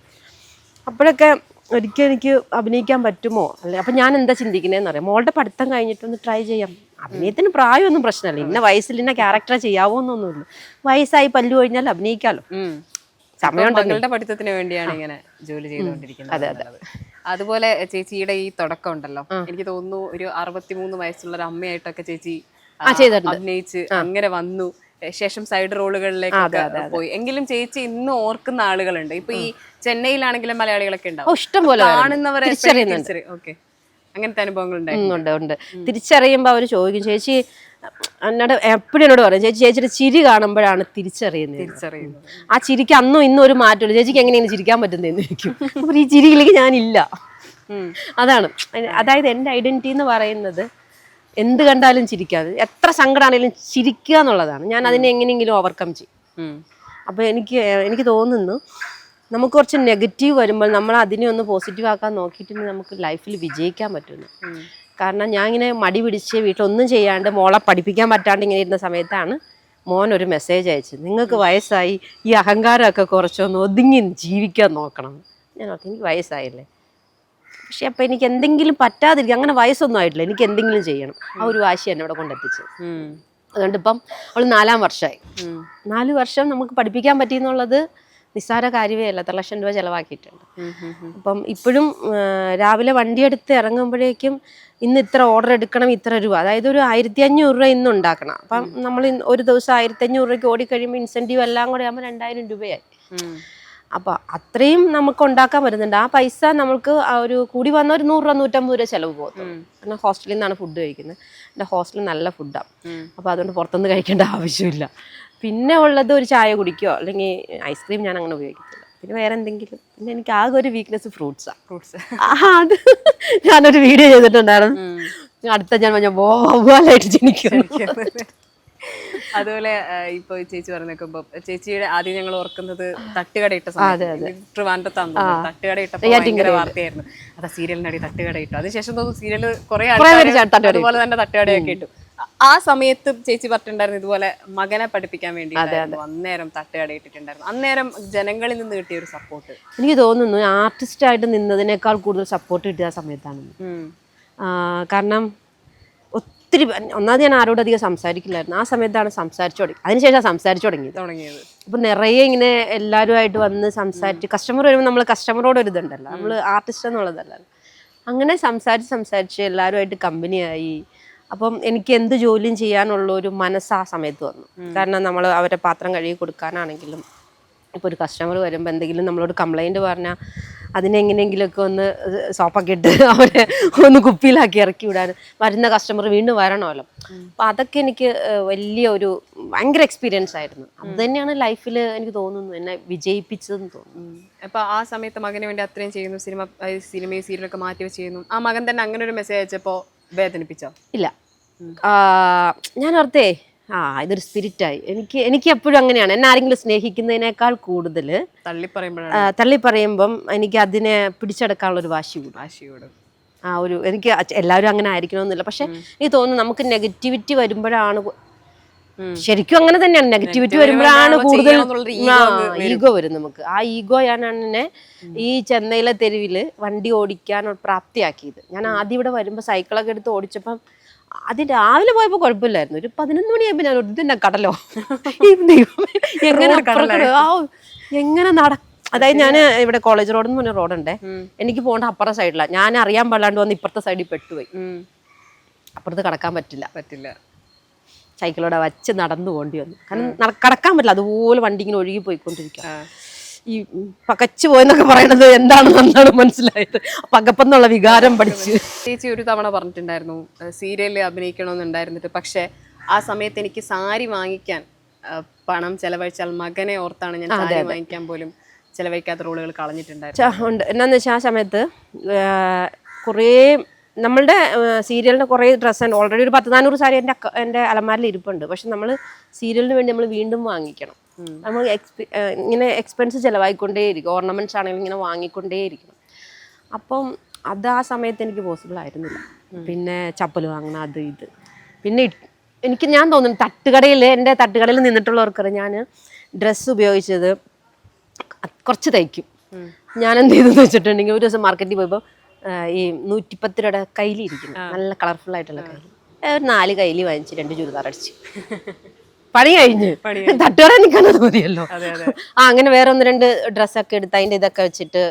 അപ്പോഴൊക്കെ ഒരിക്കലും എനിക്ക് അഭിനയിക്കാൻ പറ്റുമോ അല്ലെ, അപ്പം ഞാൻ എന്താ ചിന്തിക്കുന്നതെന്ന് അറിയാം, മോളുടെ പഠിത്തം കഴിഞ്ഞിട്ടൊന്ന് ട്രൈ ചെയ്യാം. അഭിനയത്തിന് പ്രായമൊന്നും പ്രശ്നമല്ല, ഇന്ന വയസ്സിൽ ഇന്ന ക്യാരക്ടർ ചെയ്യാവോ എന്നൊന്നുമില്ല. വയസ്സായി പല്ലു കഴിഞ്ഞാൽ അഭിനയിക്കാമല്ലോ. മകളുടെ പഠിത്തത്തിന് വേണ്ടിയാണ് ഇങ്ങനെ ജോലി ചെയ്തുകൊണ്ടിരിക്കുന്നത്. അതെ അതെ. അതുപോലെ ചേച്ചിയുടെ ഈ തുടക്കം ഉണ്ടല്ലോ, എനിക്ക് തോന്നുന്നു ഒരു 63 വയസ്സുള്ള ഒരു അമ്മയായിട്ടൊക്കെ ചേച്ചി അഭിനയിച്ച് അങ്ങനെ വന്നു. ശേഷം സൈഡ് റോളുകളിലേക്ക് പോയി. എങ്കിലും ചേച്ചി ഇന്ന് ഓർക്കുന്ന ആളുകളുണ്ട്. ഇപ്പൊ ഈ ചെന്നൈയിലാണെങ്കിലും മലയാളികളൊക്കെ ഉണ്ടാവും, ഇഷ്ടംപോലെ കാണുന്നവരെ. ഓക്കെ, അങ്ങനത്തെ അനുഭവങ്ങൾ ഉണ്ട്. തിരിച്ചറിയുമ്പോൾ അവർ ചോദിക്കും ചേച്ചി എന്നോട് എപ്പോഴും എന്നോട് പറയും ചേച്ചിയുടെ ചിരി കാണുമ്പോഴാണ് തിരിച്ചറിയുന്നത്. ആ ചിരിക്ക് അന്നും ഇന്നും ഒരു മാറ്റമില്ല. ചേച്ചിക്ക് എങ്ങനെയാണ് ചിരിക്കാൻ പറ്റുന്നതെന്ന് ചോദിക്കും. അപ്പോൾ ഈ ചിരിയിലേക്ക് ഞാനില്ല. അതാണ്, അതായത് എൻ്റെ ഐഡന്റിറ്റി എന്ന് പറയുന്നത് എന്ത് കണ്ടാലും ചിരിക്കാതെ, എത്ര സങ്കടമാണെങ്കിലും ചിരിക്കുക എന്നുള്ളതാണ്. ഞാൻ അതിനെ എങ്ങനെയെങ്കിലും ഓവർകം ചെയ്യും. അപ്പോൾ എനിക്ക് തോന്നുന്നു നമുക്ക് കുറച്ച് നെഗറ്റീവ് വരുമ്പോൾ നമ്മൾ അതിനെ ഒന്ന് പോസിറ്റീവ് ആക്കാൻ നോക്കിയിട്ടുണ്ടെങ്കിൽ നമുക്ക് ലൈഫിൽ വിജയിക്കാൻ പറ്റുന്നു. കാരണം ഞാൻ ഇങ്ങനെ മടി പിടിച്ച് വീട്ടിലൊന്നും ചെയ്യാണ്ട് മോളെ പഠിപ്പിക്കാൻ പറ്റാണ്ട് ഇങ്ങനെ ഇരുന്ന സമയത്താണ് മോൻ ഒരു മെസ്സേജ് അയച്ചത്, നിങ്ങൾക്ക് വയസ്സായി, ഈ അഹങ്കാരമൊക്കെ കുറച്ചൊന്ന് ഒതുങ്ങി ജീവിക്കാൻ നോക്കണം. ഞാൻ ഓർത്ത് എനിക്ക് വയസ്സായില്ലേ, പക്ഷെ അപ്പം എനിക്ക് എന്തെങ്കിലും പറ്റാതിരിക്കും, അങ്ങനെ വയസ്സൊന്നും ആയിട്ടില്ല, എനിക്ക് എന്തെങ്കിലും ചെയ്യണം. ആ ഒരു വാശി എന്നെ ഇവിടെ കൊണ്ടെത്തിച്ചത്. അതുകൊണ്ട് ഇപ്പം അവൾ 4-ാം വർഷമായി. 4 വർഷം നമുക്ക് പഠിപ്പിക്കാൻ പറ്റിയെന്നുള്ളത് നിസ്സാര കാര്യമേ അല്ല. 1 ലക്ഷം രൂപ ചിലവാക്കിയിട്ടുണ്ട്. അപ്പം ഇപ്പോഴും രാവിലെ വണ്ടിയെടുത്ത് ഇറങ്ങുമ്പോഴേക്കും ഇന്ന് ഇത്ര ഓർഡർ എടുക്കണം, ഇത്ര രൂപ, അതായത് ഒരു 1500 രൂപ ഇന്ന് ഉണ്ടാക്കണം. അപ്പം നമ്മൾ ഒരു ദിവസം 1500 രൂപയ്ക്ക് ഓടിക്കഴിയുമ്പോൾ ഇൻസെൻറ്റീവ് എല്ലാം കൂടെ ആകുമ്പോൾ 2000 രൂപയായി. അപ്പോൾ അത്രയും നമുക്ക് ഉണ്ടാക്കാൻ പറ്റുന്നുണ്ട്. ആ പൈസ നമുക്ക് ഒരു കൂടി വന്ന ഒരു 100 രൂപ 150 രൂപ ചിലവ് പോകും. കാരണം ഹോസ്റ്റലിൽ നിന്നാണ് ഫുഡ് കഴിക്കുന്നത്. എൻ്റെ ഹോസ്റ്റലിൽ നല്ല ഫുഡാണ്. അപ്പോൾ അതുകൊണ്ട് പുറത്തുനിന്ന് കഴിക്കേണ്ട ആവശ്യമില്ല. പിന്നെ ഉള്ളത് ഒരു ചായ കുടിക്കുകയോ അല്ലെങ്കിൽ ഐസ്ക്രീം ഞാൻ അങ്ങനെ ഉപയോഗിക്കത്തില്ല. പിന്നെ വേറെ എന്തെങ്കിലും. പിന്നെ എനിക്ക് ആകെ ഒരു വീക്ക്നെസ് ഫ്രൂട്ട്സ്. അത് ഞാനൊരു വീഡിയോ ചെയ്തിട്ടുണ്ടായിരുന്നു. അടുത്ത ഞാൻ വവ്വാലായിട്ട് ജനിക്കുന്നു. അതുപോലെ ഇപ്പൊ ചേച്ചി പറഞ്ഞേക്കുമ്പോ ചേച്ചിയുടെ ആദ്യം ഞങ്ങൾ ഓർക്കുന്നത് തട്ടുകടയിട്ട സമയത്ത് ട്രിവാൻഡ്രത്താണ്. തട്ടുകടയിട്ടപ്പോ ഭയങ്കര വാർത്തയായിരുന്നു. അതാ സീരിയലിനടി തട്ടുകടയിട്ടു. അതിനുശേഷം തോന്നുന്നു സീരിയൽ കുറെ അതുപോലെ തന്നെ തട്ടുകടയൊക്കെ ഇട്ടു. ആ സമയത്ത് ചേച്ചി പറഞ്ഞിട്ടുണ്ടായിരുന്നു ഇതുപോലെ മകനെ പഠിപ്പിക്കാൻ വേണ്ടി അന്നേരം തട്ടുകടയിട്ടിട്ടുണ്ടായിരുന്നു. അന്നേരം ജനങ്ങളിൽ നിന്ന് കിട്ടിയ ഒരു സപ്പോർട്ട് എനിക്ക് തോന്നുന്നു ആർട്ടിസ്റ്റായിട്ട് നിന്നതിനേക്കാൾ കൂടുതൽ സപ്പോർട്ട് കിട്ടിയ ആ സമയത്താണ്. കാരണം ഒത്തിരി ഒന്നാമത് ഞാൻ ആരോടും അധികം സംസാരിക്കില്ലായിരുന്നു. ആ സമയത്താണ് സംസാരിച്ചു തുടങ്ങി. അതിനുശേഷം സംസാരിച്ചു തുടങ്ങിയത്. അപ്പം നിറയെ ഇങ്ങനെ എല്ലാവരുമായിട്ട് വന്ന് സംസാരിച്ച് കസ്റ്റമർ വരുമ്പോൾ നമ്മൾ കസ്റ്റമറോട് ഒരു ഇതുണ്ടല്ലോ, നമ്മൾ ആർട്ടിസ്റ്റ് എന്നുള്ളതല്ല. അങ്ങനെ സംസാരിച്ച് എല്ലാവരുമായിട്ട് കമ്പനിയായി. അപ്പം എനിക്ക് എന്ത് ജോലിയും ചെയ്യാനുള്ള ഒരു മനസ്സ് ആ സമയത്ത് വന്നു. കാരണം നമ്മൾ അവരെ പാത്രം കഴുകി കൊടുക്കാനാണെങ്കിലും ഇപ്പോൾ ഒരു കസ്റ്റമർ വരുമ്പോൾ എന്തെങ്കിലും നമ്മളോട് കംപ്ലൈൻറ്റ് പറഞ്ഞാൽ അതിനെങ്ങനെയെങ്കിലുമൊക്കെ ഒന്ന് സോപ്പൊക്കെ ഇട്ട് അവരെ ഒന്ന് കുപ്പിയിലാക്കി ഇറക്കി വിടാൻ, വരുന്ന കസ്റ്റമർ വീണ്ടും വരണമല്ലോ. അപ്പം അതൊക്കെ എനിക്ക് വലിയ ഒരു ഭയങ്കര എക്സ്പീരിയൻസ് ആയിരുന്നു. അത് തന്നെയാണ് ലൈഫിൽ എനിക്ക് തോന്നുന്നു എന്നെ വിജയിപ്പിച്ചതെന്ന് തോന്നുന്നു. അപ്പോൾ ആ സമയത്ത് മകന് വേണ്ടി അത്രയും ചെയ്യുന്നു, സിനിമയും സീരിയലൊക്കെ മാറ്റി വെച്ച് ചെയ്യുന്നു. ആ മകൻ തന്നെ അങ്ങനെ ഒരു മെസ്സേജ് അയച്ചപ്പോൾ വേദനിപ്പിച്ചോ? ഇല്ല, ഞാൻ ഓർത്തേ ഇതൊരു സ്പിരിറ്റായി. എനിക്ക് എപ്പോഴും അങ്ങനെയാണ്. എന്നെ ആരെങ്കിലും സ്നേഹിക്കുന്നതിനേക്കാൾ കൂടുതൽ തള്ളി പറയുമ്പം എനിക്ക് അതിനെ പിടിച്ചെടുക്കാനുള്ളൊരു വാശി കൂടും. എനിക്ക് എല്ലാവരും അങ്ങനെ ആയിരിക്കണമെന്നില്ല. പക്ഷെ എനിക്ക് തോന്നുന്നു നമുക്ക് നെഗറ്റിവിറ്റി വരുമ്പോഴാണ്, ശരിക്കും അങ്ങനെ തന്നെയാണ്, നെഗറ്റിവിറ്റി വരുമ്പോഴാണ് കൂടുതൽ ഈഗോ വരും നമുക്ക്. ആ ഈഗോയാണ് എന്നെ ഈ ചെന്നൈയിലെ തെരുവിൽ വണ്ടി ഓടിക്കാൻ പ്രാപ്തിയാക്കിയത്. ഞാൻ ആദ്യം ഇവിടെ വരുമ്പോൾ സൈക്കിളൊക്കെ എടുത്ത് ഓടിച്ചപ്പം ആദ്യം രാവിലെ പോയപ്പോൾ കുഴപ്പമില്ലായിരുന്നു. ഒരു 11 മണിയായപ്പോൾ ഞാൻ ഇതിന്റെ കടലോ എങ്ങനെ അതായത് ഞാൻ ഇവിടെ കോളേജ് റോഡ് എന്ന് പറഞ്ഞ റോഡുണ്ടേ, എനിക്ക് പോകേണ്ട അപ്പുറ സൈഡിലാണ്. ഞാൻ അറിയാൻ പാടാണ്ട് വന്ന് ഇപ്പുറത്തെ സൈഡിൽ പെട്ടുപോയി. അപ്പുറത്ത് കടക്കാൻ പറ്റില്ല. സൈക്കിളോടെ വച്ച് നടന്നു പോകേണ്ടി വന്നു. കാരണം കടക്കാൻ പറ്റില്ല, അതുപോലെ വണ്ടി ഇങ്ങനെ ഒഴുകി പോയിക്കൊണ്ടിരിക്കുക. ഈ പകച്ചു പോയെന്നൊക്കെ പറയണത് എന്താണെന്നാണ് മനസ്സിലായത്. പകപ്പെന്നുള്ള വികാരം പഠിച്ചു. ചേച്ചി ഒരു തവണ പറഞ്ഞിട്ടുണ്ടായിരുന്നു സീരിയലിൽ അഭിനയിക്കണമെന്നുണ്ടായിരുന്നിട്ട്, പക്ഷെ ആ സമയത്ത് എനിക്ക് സാരി വാങ്ങിക്കാൻ പണം ചെലവഴിച്ചാൽ മകനെ ഓർത്താണ് ഞാൻ സാരി വാങ്ങിക്കാൻ പോലും ചെലവഴിക്കാത്ത റോളുകൾ കളഞ്ഞിട്ടുണ്ടായിരുന്നു. എന്നാന്ന് വെച്ചാൽ ആ സമയത്ത് കുറേ നമ്മളുടെ സീരിയലിൻ്റെ കുറേ ഡ്രസ്സ് ഉണ്ട്. ഓൾറെഡി ഒരു 10-400 സാരി എൻ്റെ അലമാരിൽ ഇരിപ്പുണ്ട്. പക്ഷെ നമ്മൾ സീരിയലിന് വേണ്ടി നമ്മൾ വീണ്ടും വാങ്ങിക്കണം. നമ്മൾ ഇങ്ങനെ എക്സ്പെൻസ് ചിലവായിക്കൊണ്ടേയിരിക്കും. ഓർണമെൻറ്റ്സ് ആണെങ്കിലും ഇങ്ങനെ വാങ്ങിക്കൊണ്ടേയിരിക്കണം. അപ്പം അത് ആ സമയത്ത് എനിക്ക് പോസിബിൾ ആയിരുന്നില്ല. പിന്നെ ചപ്പൽ വാങ്ങണം, അത് ഇത്. പിന്നെ ഞാൻ തോന്നുന്നു എൻ്റെ തട്ടുകടയിൽ നിന്നിട്ടുള്ളവർക്കറിയാം, ഞാൻ ഡ്രസ്സ് ഉപയോഗിച്ചത് കുറച്ച് തയ്ക്കും. ഞാൻ എന്ത് ചെയ്തെന്ന് വെച്ചിട്ടുണ്ടെങ്കിൽ ഒരു ദിവസം മാർക്കറ്റിൽ പോയപ്പോൾ ഈ 110 രൂപയുടെ കയ്യിലിരിക്കുന്നു, നല്ല കളർഫുൾ ആയിട്ടുള്ള കയ്യിൽ, ഒരു 4 കയ്യിൽ വാങ്ങിച്ച് 2 ചുരിദാർ അടിച്ചു. പണി കഴിഞ്ഞ് തട്ടുകട നിൽക്കാനത് മതിയല്ലോ. അങ്ങനെ വേറെ 1-2 ഡ്രസ്സൊക്കെ എടുത്ത് അതിൻ്റെ ഇതൊക്കെ വെച്ചിട്ട്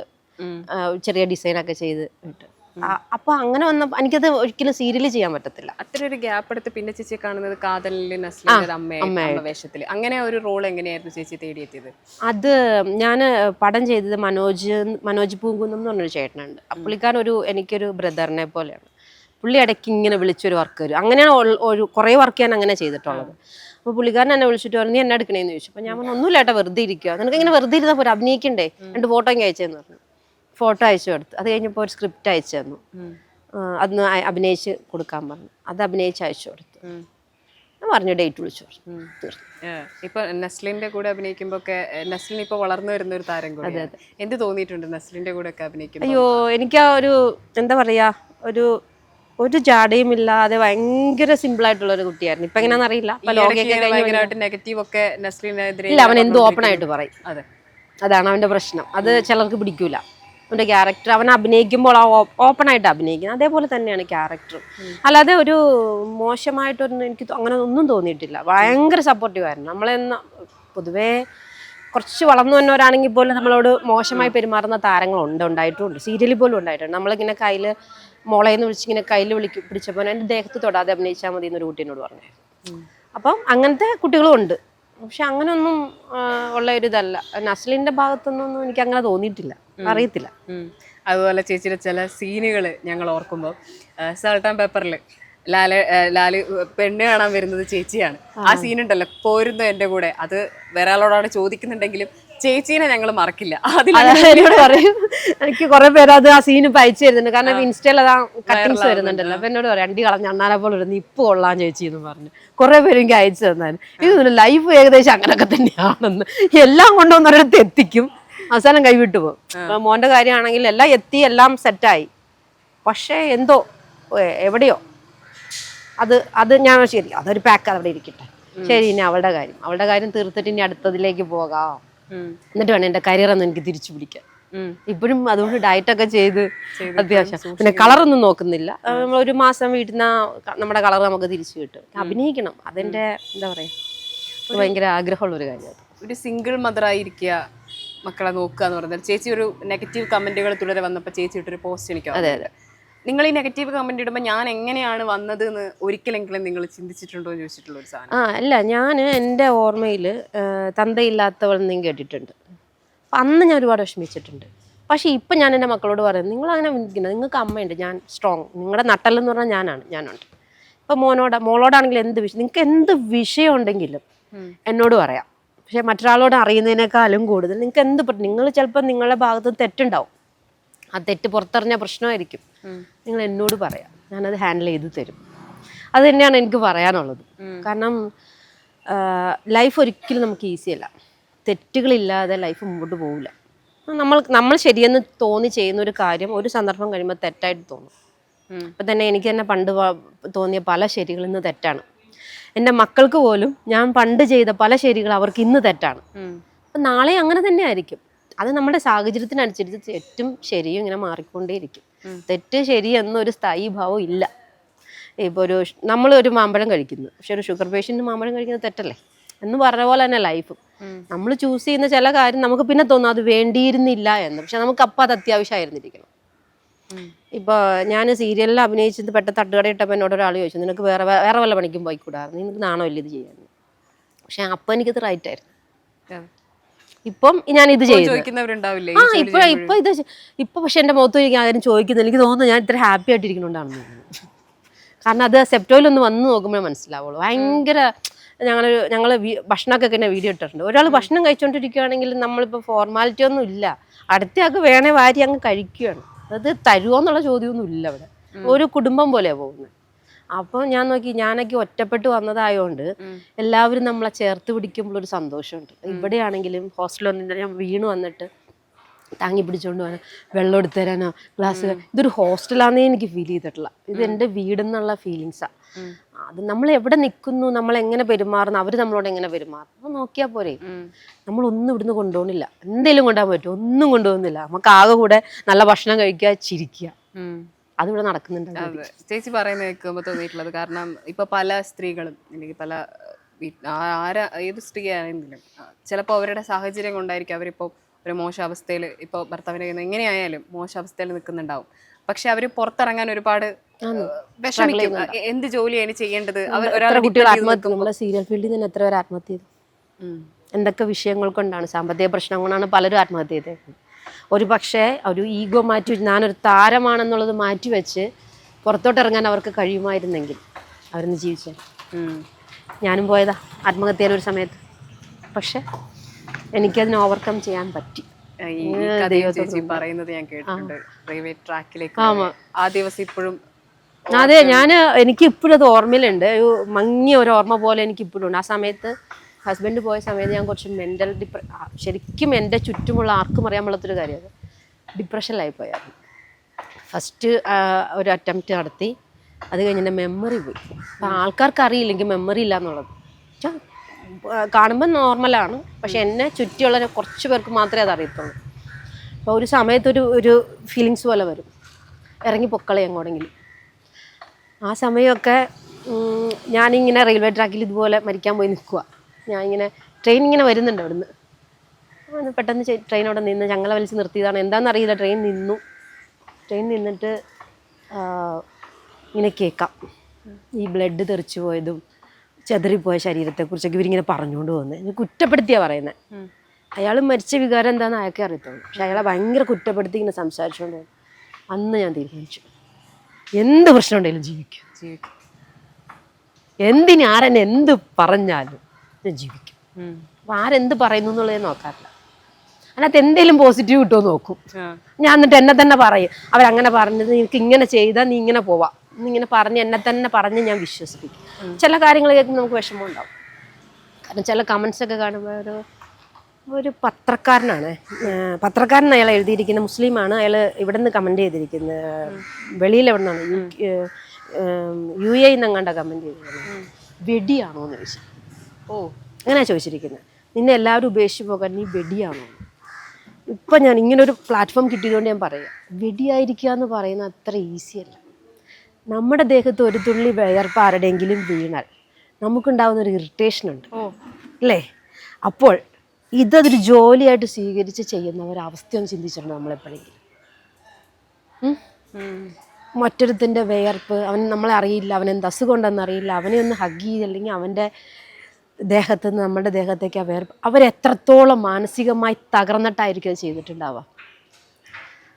ചെറിയ ഡിസൈനൊക്കെ ചെയ്ത് ഇട്ട്. അപ്പൊ അങ്ങനെ വന്നപ്പോൾ എനിക്കത് ഒരിക്കലും സീരിയൽ ചെയ്യാൻ പറ്റത്തില്ല. അത്ര ഒരു ഗ്യാപ്പ് എടുത്ത് പിന്നെ ചേച്ചി കാണുന്നത് കാതലിലെ നസ്ലിന്റെ അമ്മ വേഷത്തില്. അങ്ങനെ ഒരു റോൾ എങ്ങനെയായിരുന്നു ചേച്ചി തേടിയെത്തിയത്? അത് ഞാൻ പടം ചെയ്തത് മനോജ് പൂങ്കുന്നം എന്ന് പറഞ്ഞൊരു ചേട്ടനുണ്ട്. പുള്ളിക്കാരൻ എനിക്കൊരു ബ്രദറിനെ പോലെയാണ്. പുള്ളി ഇടയ്ക്ക് ഇങ്ങനെ വിളിച്ചൊരു വർക്ക് വരും. അങ്ങനെയാണ് കുറേ വർക്ക് ഞാൻ അങ്ങനെ ചെയ്തിട്ടുള്ളത്. അപ്പോൾ പുള്ളിക്കാരൻ എന്നെ വിളിച്ചിട്ട് പറഞ്ഞു, നീ എന്നെ എടുക്കണേന്ന് ചോദിച്ചു. അപ്പോൾ ഞാൻ പറഞ്ഞു, ഒന്നുമില്ല ഏട്ടാ, വെറുതെ ഇരിക്കുക, നിനക്ക് ഇങ്ങനെ വെറുതെ ഇരുന്നാൽ പോരാ, അഭിനയിക്കണ്ടേ, 2 ഫോട്ടോ ഇങ്ങനെ അയച്ചതെന്ന് പറഞ്ഞു. ഫോട്ടോ അയച്ചു കൊടുത്തു. അത് കഴിഞ്ഞപ്പോൾ ഒരു സ്ക്രിപ്റ്റ് അയച്ചു തന്നു. അന്ന് അഭിനയിച്ച് കൊടുക്കാൻ പറഞ്ഞു. അത് അഭിനയിച്ച് അയച്ചു കൊടുത്തു. ഞാൻ പറഞ്ഞു ഡേറ്റ് വിളിച്ചു. ഇപ്പൊ നസ്ലിന്റെ കൂടെ അഭിനയിക്കുമ്പോ നസ്ലിൻ ഇപ്പൊ വളർന്നു വരുന്ന ഒരു താരം കൂടെ, എന്ത് തോന്നിയിട്ടുണ്ട് നസ്ലിന്റെ കൂടെ ഒക്കെ അഭിനയിക്കുമ്പോൾ? അയ്യോ, എനിക്ക് ആ ഒരു എന്താ പറയാ, ഒരു ജാടയും ഇല്ലാതെ ഭയങ്കര സിമ്പിൾ ആയിട്ടുള്ള ഒരു കുട്ടിയായിരുന്നു. ഇപ്പൊ എങ്ങനെയാണെന്ന് അറിയില്ല. ഇല്ല, അവൻ എന്ത് ഓപ്പൺ ആയിട്ട് പറയും. അതാണ് അവന്റെ പ്രശ്നം. അത് ചിലർക്ക് പിടിക്കൂല. അവന്റെ ക്യാരക്ടർ, അവൻ അഭിനയിക്കുമ്പോൾ ഓപ്പൺ ആയിട്ട് അഭിനയിക്കുന്നത് അതേപോലെ തന്നെയാണ് ക്യാരക്ടർ. അല്ലാതെ ഒരു മോശമായിട്ടൊന്നും എനിക്ക് അങ്ങനെ ഒന്നും തോന്നിയിട്ടില്ല. ഭയങ്കര സപ്പോർട്ടീവ് ആയിരുന്നു. നമ്മളെന്ന് പൊതുവേ കുറച്ച് വളർന്നു വന്നവരാണെങ്കിൽ പോലും നമ്മളോട് മോശമായി പെരുമാറുന്ന ഉണ്ടായിട്ടുണ്ട്. സീരിയലിൽ പോലും ഉണ്ടായിട്ടുണ്ട്. നമ്മളിങ്ങനെ കയ്യിൽ മോളേന്ന് വിളിച്ചിങ്ങനെ കയ്യിൽ പിടിച്ചപ്പോൾ എൻ്റെ ദേഹത്ത് തൊടാതെ അഭിനയിച്ചാൽ മതി എന്നൊരു കുട്ടീനോട് പറഞ്ഞായിരുന്നു. അപ്പം അങ്ങനത്തെ കുട്ടികളും ഉണ്ട്. പക്ഷെ അങ്ങനെയൊന്നും ഉള്ള ഒരു ഇതല്ല. നസ്ലിന്റെ ഭാഗത്തൊന്നും എനിക്ക് അങ്ങനെ തോന്നിയിട്ടില്ല, അറിയത്തില്ല. അതുപോലെ ചേച്ചിയുടെ ചില സീനുകൾ ഞങ്ങൾ ഓർക്കുമ്പോൾ, സൾട്ട് ആൻഡ് പെപ്പറിൽ ലാല് പെണ്ണ് കാണാൻ വരുന്നത് ചേച്ചിയാണ്. ആ സീനുണ്ടല്ലോ, പോരുന്നു എൻ്റെ കൂടെ, അത് വേറെ ആളോടാണ് ചോദിക്കുന്നുണ്ടെങ്കിലും ചേച്ചീനെ ഞങ്ങൾ മറക്കില്ല. എന്നോട് പറയും, എനിക്ക് കുറെ പേര് അത് ആ സീന് അയച്ചു തരുന്നുണ്ട്. കാരണം ഇൻസ്റ്റയിൽ അതാ കട്ടിങ്സ് വരുന്നുണ്ടല്ലോ. അപ്പൊ എന്നോട് പറയും, 2 കളഞ്ഞ അണ്ണാനെ പോലെ വരുന്നു, ഇപ്പൊ കൊള്ളാൻ ചേച്ചി എന്ന് പറഞ്ഞു കുറെ പേര് എനിക്ക് അയച്ചു തന്നാലും. ഇതൊന്നും ലൈഫ് ഏകദേശം അങ്ങനൊക്കെ തന്നെയാണെന്ന്. എല്ലാം കൊണ്ടുവന്ന് ഒരിടത്ത് എത്തിക്കും, അവസാനം കൈവിട്ടു പോകും. അപ്പൊ മോന്റെ കാര്യമാണെങ്കിൽ എല്ലാം എല്ലാം സെറ്റായി. പക്ഷെ എന്തോ എവിടെയോ അത് ഞാൻ ശരി അതൊരു പാക്ക് അവിടെ ഇരിക്കട്ടെ, ശരി ഇനി അവളുടെ കാര്യം തീർത്തിട്ട് ഇനി അടുത്തതിലേക്ക് പോകാം, എന്നിട്ട് വേണം എൻ്റെ കരിയർ ഒന്ന് എനിക്ക് തിരിച്ചു പിടിക്കാൻ. ഇപ്പോഴും അതുകൊണ്ട് ഡയറ്റൊക്കെ ചെയ്ത് അത്യാവശ്യം പിന്നെ കളറൊന്നും നോക്കുന്നില്ല. നമ്മൾ ഒരു മാസം വീട്ടിൽ നിന്ന് നമ്മുടെ കളർ നമുക്ക് തിരിച്ചു കിട്ടും. അഭിനയിക്കണം, അതെന്റെ എന്താ പറയാ ഭയങ്കര ആഗ്രഹമുള്ള ഒരു കാര്യമാണ്. ഒരു സിംഗിൾ മദറായിരിക്കുക, മക്കളെ നോക്കുക എന്ന് പറഞ്ഞാൽ ചേച്ചി ഒരു നെഗറ്റീവ് കമന്റുകൾ തുടരെ വന്നപ്പോൾ ചേച്ചി ഇട്ടൊരു പോസ്റ്റ് എനിക്ക് അതെ അതെ. നിങ്ങൾ ഈ നെഗറ്റീവ് കമന്റ് ഇടുമ്പോൾ ഞാൻ എങ്ങനെയാണ് വന്നത് എന്ന് ഒരിക്കലെങ്കിലും നിങ്ങൾ ചിന്തിച്ചിട്ടുണ്ടോ എന്ന് ചോദിച്ചിട്ടുള്ള ഒരു സാധനം. അല്ല, ഞാൻ എൻ്റെ ഓർമ്മയിൽ തന്തയില്ലാത്തവളെന്നും കേട്ടിട്ടുണ്ട്. അപ്പം അന്ന് ഞാൻ ഒരുപാട് വിഷമിച്ചിട്ടുണ്ട്. പക്ഷേ ഇപ്പം ഞാൻ എൻ്റെ മക്കളോട് പറയും, നിങ്ങളങ്ങനെ വിളിക്കുന്നത്, നിങ്ങൾക്ക് അമ്മയുണ്ട്, ഞാൻ സ്ട്രോങ്, നിങ്ങളുടെ നട്ടലെന്ന് പറഞ്ഞാൽ ഞാനുണ്ട്. ഇപ്പം മോളോടാണെങ്കിലും നിങ്ങൾക്ക് എന്ത് വിഷയം ഉണ്ടെങ്കിലും എന്നോട് പറയാം. പക്ഷെ മറ്റൊരാളോട് അറിയുന്നതിനേക്കാളും കൂടുതൽ നിങ്ങൾക്ക് നിങ്ങൾ ചിലപ്പോൾ നിങ്ങളുടെ ഭാഗത്ത് തെറ്റുണ്ടാവും, ആ തെറ്റ് പുറത്തറിഞ്ഞ പ്രശ്നമായിരിക്കും, നിങ്ങൾ എന്നോട് പറയാം, ഞാനത് ഹാൻഡിൽ ചെയ്ത് തരും. അത് തന്നെയാണ് എനിക്ക് പറയാനുള്ളത്. കാരണം ലൈഫ് ഒരിക്കലും നമുക്ക് ഈസിയല്ല, തെറ്റുകളില്ലാതെ ലൈഫ് മുമ്പോട്ട് പോകില്ല. നമ്മൾ ശരിയെന്ന് തോന്നി ചെയ്യുന്ന ഒരു കാര്യം ഒരു സന്ദർഭം കഴിയുമ്പോൾ തെറ്റായിട്ട് തോന്നും. ഇപ്പം തന്നെ എനിക്ക് തന്നെ പണ്ട് തോന്നിയ പല ശരികൾ ഇന്ന് തെറ്റാണ്. എൻ്റെ മക്കൾക്ക് പോലും ഞാൻ പണ്ട് ചെയ്ത പല ശരികൾ അവർക്ക് ഇന്ന് തെറ്റാണ്. അപ്പം നാളെ അങ്ങനെ തന്നെ ആയിരിക്കും. അത് നമ്മുടെ സാഹചര്യത്തിനനുസരിച്ച് തെറ്റും ശരിയും ഇങ്ങനെ മാറിക്കൊണ്ടേയിരിക്കും. തെറ്റ് ശരി എന്നൊരു സ്ഥായി ഭാവം ഇല്ല. ഇപ്പോൾ നമ്മളൊരു മാമ്പഴം കഴിക്കുന്നു, പക്ഷെ ഒരു ഷുഗർ പേഷ്യൻ്റ് മാമ്പഴം കഴിക്കുന്നത് തെറ്റല്ലേ എന്ന് പറഞ്ഞ പോലെ തന്നെ ലൈഫും. നമ്മൾ ചൂസ് ചെയ്യുന്ന ചില കാര്യം നമുക്ക് പിന്നെ തോന്നും അത് വേണ്ടിയിരുന്നില്ല എന്ന്, പക്ഷെ നമുക്ക് അപ്പം അത് അത്യാവശ്യമായിരുന്നിരിക്കണം. ഇപ്പോൾ ഞാൻ സീരിയലിൽ അഭിനയിച്ചത് പെട്ടെന്ന് തട്ടുകടയിട്ടപ്പോൾ എന്നോട് ഒരാൾ ചോദിച്ചു, നിനക്ക് വേറെ വല്ല പണിക്കും പോയിക്കൂടായിരുന്നു, നിനക്ക് നാണോ ഇല്ല ഇത് ചെയ്യാൻ. പക്ഷെ അപ്പം എനിക്കത് റൈറ്റ് ആയിരുന്നു. ഇപ്പം ഞാൻ ഇത് ചോദിക്കുന്നവരുണ്ടാവില്ലേ ഇപ്പൊ പക്ഷെ എൻ്റെ മുഖത്ത് എനിക്ക് ആരും ചോദിക്കുന്നില്ല. എനിക്ക് തോന്നുന്നു ഞാൻ ഇത്ര ഹാപ്പി ആയിട്ടിരിക്കുന്നുണ്ടാണെന്ന് തോന്നുന്നു. കാരണം അത് സെപ്റ്റോയിലൊന്ന് വന്ന് നോക്കുമ്പോഴേ മനസ്സിലാവുള്ളൂ. ഭയങ്കര ഞങ്ങൾ ഭക്ഷണമൊക്കെ തന്നെ വീഡിയോ ഇട്ടിട്ടുണ്ട്. ഒരാൾ ഭക്ഷണം കഴിച്ചുകൊണ്ടിരിക്കുകയാണെങ്കിൽ നമ്മളിപ്പോൾ ഫോർമാലിറ്റി ഒന്നും ഇല്ല, അടുത്തയാൾക്ക് വേണേ വാരി അങ്ങ് കഴിക്കുകയാണ്. അത് തരുമോ എന്നുള്ള ചോദ്യമൊന്നും ഇല്ല അവിടെ. ഒരു കുടുംബം പോലെയാണ് പോകുന്നത്. അപ്പോൾ ഞാനൊക്കെ ഒറ്റപ്പെട്ട് വന്നതായതുകൊണ്ട് എല്ലാവരും നമ്മളെ ചേർത്ത് പിടിക്കുമ്പോൾ ഒരു സന്തോഷമുണ്ട്. ഇവിടെയാണെങ്കിലും ഹോസ്റ്റലിൽ ഞാൻ വീണ് വന്നിട്ട് താങ്ങി പിടിച്ചുകൊണ്ട് പോകാനോ വെള്ളം എടുത്തു തരാനോ ഗ്ലാസ്, ഇതൊരു ഹോസ്റ്റലാന്നേ എനിക്ക് ഫീൽ ചെയ്തിട്ടില്ല. ഇത് എൻ്റെ വീടെന്നുള്ള ഫീലിങ്സാണ്. അത് നമ്മൾ എവിടെ നിൽക്കുന്നു, നമ്മൾ എങ്ങനെ പെരുമാറുന്നു, അവർ നമ്മളോട് എങ്ങനെ പെരുമാറുന്നു, അപ്പോൾ നോക്കിയാൽ പോരെ. നമ്മളൊന്നും ഇവിടുന്ന് കൊണ്ടുപോകണില്ല. എന്തെങ്കിലും കൊണ്ടുപോകാൻ പറ്റും, ഒന്നും കൊണ്ടുപോകുന്നില്ല. നമുക്ക് ആകെ കൂടെ നല്ല ഭക്ഷണം കഴിക്കുക, ചിരിക്കുക, അതിവിടെ നടക്കുന്നുണ്ട്. ചേച്ചി പറയുന്നത് കേൾക്കുമ്പോൾ തോന്നിയിട്ടുള്ളത്, കാരണം ഇപ്പൊ പല സ്ത്രീകളും അല്ലെങ്കിൽ പല ഏത് സ്ത്രീ ആണെങ്കിലും ചിലപ്പോൾ അവരുടെ സാഹചര്യം കൊണ്ടായിരിക്കും അവരിപ്പോൾ ഒരു മോശാവസ്ഥയിൽ, ഇപ്പോൾ ഭർത്താവിനെ എങ്ങനെയായാലും മോശാവസ്ഥയിൽ നിൽക്കുന്നുണ്ടാവും. പക്ഷെ അവർ പുറത്തിറങ്ങാൻ ഒരുപാട് വിഷമിക്കും. എന്ത് ജോലിയാണ് ചെയ്യേണ്ടത്? നമ്മുടെ സീരിയൽ ഫീൽഡിൽ നിന്ന് എത്ര പേര് ആത്മഹത്യ ചെയ്തു? എന്തൊക്കെ വിഷയങ്ങൾ കൊണ്ടാണ്, സാമ്പത്തിക പ്രശ്നം കൊണ്ടാണ് പലരും ആത്മഹത്യ ചെയ്തത്. ഒരു പക്ഷേ ഒരു ഈഗോ മാറ്റി, ഞാനൊരു താരമാണെന്നുള്ളത് മാറ്റിവെച്ച് പുറത്തോട്ട് ഇറങ്ങാൻ അവർക്ക് കഴിയുമായിരുന്നെങ്കിൽ അവരൊന്ന് ജീവിച്ചേ. ഞാനും പോയതാ ആത്മഹത്യയിലൊരു സമയത്ത്, പക്ഷെ എനിക്കതിനെ ഓവർകം ചെയ്യാൻ പറ്റി. ചേച്ചി പറയുന്നത് ഞാൻ കേട്ടിട്ടുണ്ട്, റെയിൽവേ ട്രാക്കിലേക്ക് ആ ദിവസം ഇപ്പോഴും. അതെ, എനിക്ക് ഇപ്പോഴും അത് ഓർമ്മയിലുണ്ട്. ഒരു മങ്ങിയ ഒരു ഓർമ്മ പോലെ എനിക്ക് ഇപ്പോഴും ഉണ്ട്. ആ സമയത്ത് ഹസ്ബൻഡ് പോയ സമയത്ത് ഞാൻ കുറച്ച് ശരിക്കും എൻ്റെ ചുറ്റുമുള്ള ആർക്കും അറിയാൻ പാടാത്തൊരു കാര്യമാണ്, ഡിപ്രഷനിലായിപ്പോയായിരുന്നു. ഫസ്റ്റ് ഒരു അറ്റംപ്റ്റ് നടത്തി, അത് കഴിഞ്ഞ് എൻ്റെ മെമ്മറി പോയി. അപ്പം ആൾക്കാർക്ക് അറിയില്ലെങ്കിൽ മെമ്മറി ഇല്ല എന്നുള്ളത് കാണുമ്പോൾ നോർമലാണ്, പക്ഷെ എന്നെ ചുറ്റിയുള്ള കുറച്ച് പേർക്ക് മാത്രമേ അത് അറിയത്തുള്ളൂ. അപ്പോൾ ഒരു സമയത്തൊരു ഫീലിങ്സ് പോലെ വരും, ഇറങ്ങി പൊക്കളെ എങ്ങോടെങ്കിലും. ആ സമയമൊക്കെ ഞാനിങ്ങനെ റെയിൽവേ ട്രാക്കിൽ ഇതുപോലെ മരിക്കാൻ പോയി നിൽക്കുക. ഞാനിങ്ങനെ ട്രെയിൻ ഇങ്ങനെ വരുന്നുണ്ട് അവിടുന്ന്, പെട്ടെന്ന് ട്രെയിൻ അവിടെ നിന്ന് ഞങ്ങളെ വലിച്ച് നിർത്തിയതാണ്, എന്താണെന്നറിയില്ല. ട്രെയിൻ നിന്നിട്ട് ഇങ്ങനെ കേൾക്കാം ഈ ബ്ലഡ് തെറിച്ചു പോയതും ചെതറിപ്പോയ ശരീരത്തെക്കുറിച്ചൊക്കെ ഇവരിങ്ങനെ പറഞ്ഞുകൊണ്ട് പോകുന്നത്. കുറ്റപ്പെടുത്തിയാണ് പറയുന്നത്. അയാൾ മരിച്ച വികാരം എന്താണെന്ന് അയാൾക്കേ അറിയത്തുള്ളൂ, പക്ഷെ അയാളെ ഭയങ്കര കുറ്റപ്പെടുത്തി ഇങ്ങനെ സംസാരിച്ചുകൊണ്ട് പോകും. അന്ന് ഞാൻ തീരുമാനിച്ചു, എന്ത് പ്രശ്നം ഉണ്ടെങ്കിലും ജീവിക്കും. ആരെന്നെ എന്ത് പറഞ്ഞാലും ഞാൻ ജീവിക്കും. അപ്പം ആരെന്ത് പറയുന്നു എന്നുള്ളത് നോക്കാറില്ല. അതിനകത്ത് എന്തെങ്കിലും പോസിറ്റീവ് കിട്ടുമോ നോക്കും ഞാൻ. എന്നിട്ട് എന്നെ തന്നെ പറയും, അവരങ്ങനെ പറഞ്ഞത് നിനക്ക് ഇങ്ങനെ ചെയ്താൽ നീ ഇങ്ങനെ പോവാം എന്നിങ്ങനെ പറഞ്ഞ് എന്നെ തന്നെ പറഞ്ഞ് ഞാൻ വിശ്വസിപ്പിക്കും. ചില കാര്യങ്ങൾ കേൾക്കുമ്പോൾ നമുക്ക് വിഷമം ഉണ്ടാവും. കാരണം ചില കമൻസൊക്കെ കാണുമ്പോൾ ഒരു പത്രക്കാരനാണ് അയാൾ എഴുതിയിരിക്കുന്നത്, മുസ്ലിമാണ് അയാൾ. ഇവിടെ നിന്ന് കമൻറ്റ് ചെയ്തിരിക്കുന്നത്, വെളിയിൽ എവിടെ നിന്നാണ്, UAE എന്നങ്ങാണ്ട കമൻറ്റ് ചെയ്തിരുന്നത്. വെടിയാണോ എന്ന് ചോദിച്ചു. അങ്ങനെയാണ് ചോദിച്ചിരിക്കുന്നത്. നിന്നെ എല്ലാവരും ഉപേക്ഷിച്ച് പോകാൻ നീ വെടിയാണോ? ഇപ്പം ഞാൻ ഇങ്ങനൊരു പ്ലാറ്റ്ഫോം കിട്ടിയതുകൊണ്ട് ഞാൻ പറയാം, വെടിയായിരിക്കുക എന്ന് പറയുന്നത് അത്ര ഈസിയല്ല. നമ്മുടെ ദേഹത്ത് ഒരു തുള്ളി വിയർപ്പ് ആരുടെയെങ്കിലും വീണാൽ നമുക്കുണ്ടാകുന്ന ഒരു ഇറിറ്റേഷൻ ഉണ്ട് അല്ലേ? അപ്പോൾ ഇതൊരു ജോലിയായിട്ട് സ്വീകരിച്ച് ചെയ്യുന്നവരവസ്ഥയൊന്നും ചിന്തിച്ചിട്ടുണ്ട് നമ്മളെപ്പോഴെങ്കിലും? മറ്റൊരുത്തിൻ്റെ വിയർപ്പ്, അവൻ നമ്മളെ അറിയില്ല, അവനെന്ത് അസുഖം ഉണ്ടെന്ന് അറിയില്ല, അവനെ ഒന്ന് ഹഗ് ചെയ്തില്ലെങ്കിൽ അവൻ്റെ ദേഹത്ത് നിന്ന് നമ്മുടെ ദേഹത്തേക്ക് ആ വിയർപ്പ്, അവരെത്രത്തോളം മാനസികമായി തകർന്നിട്ടായിരിക്കും അത് ചെയ്തിട്ടുണ്ടാവുക.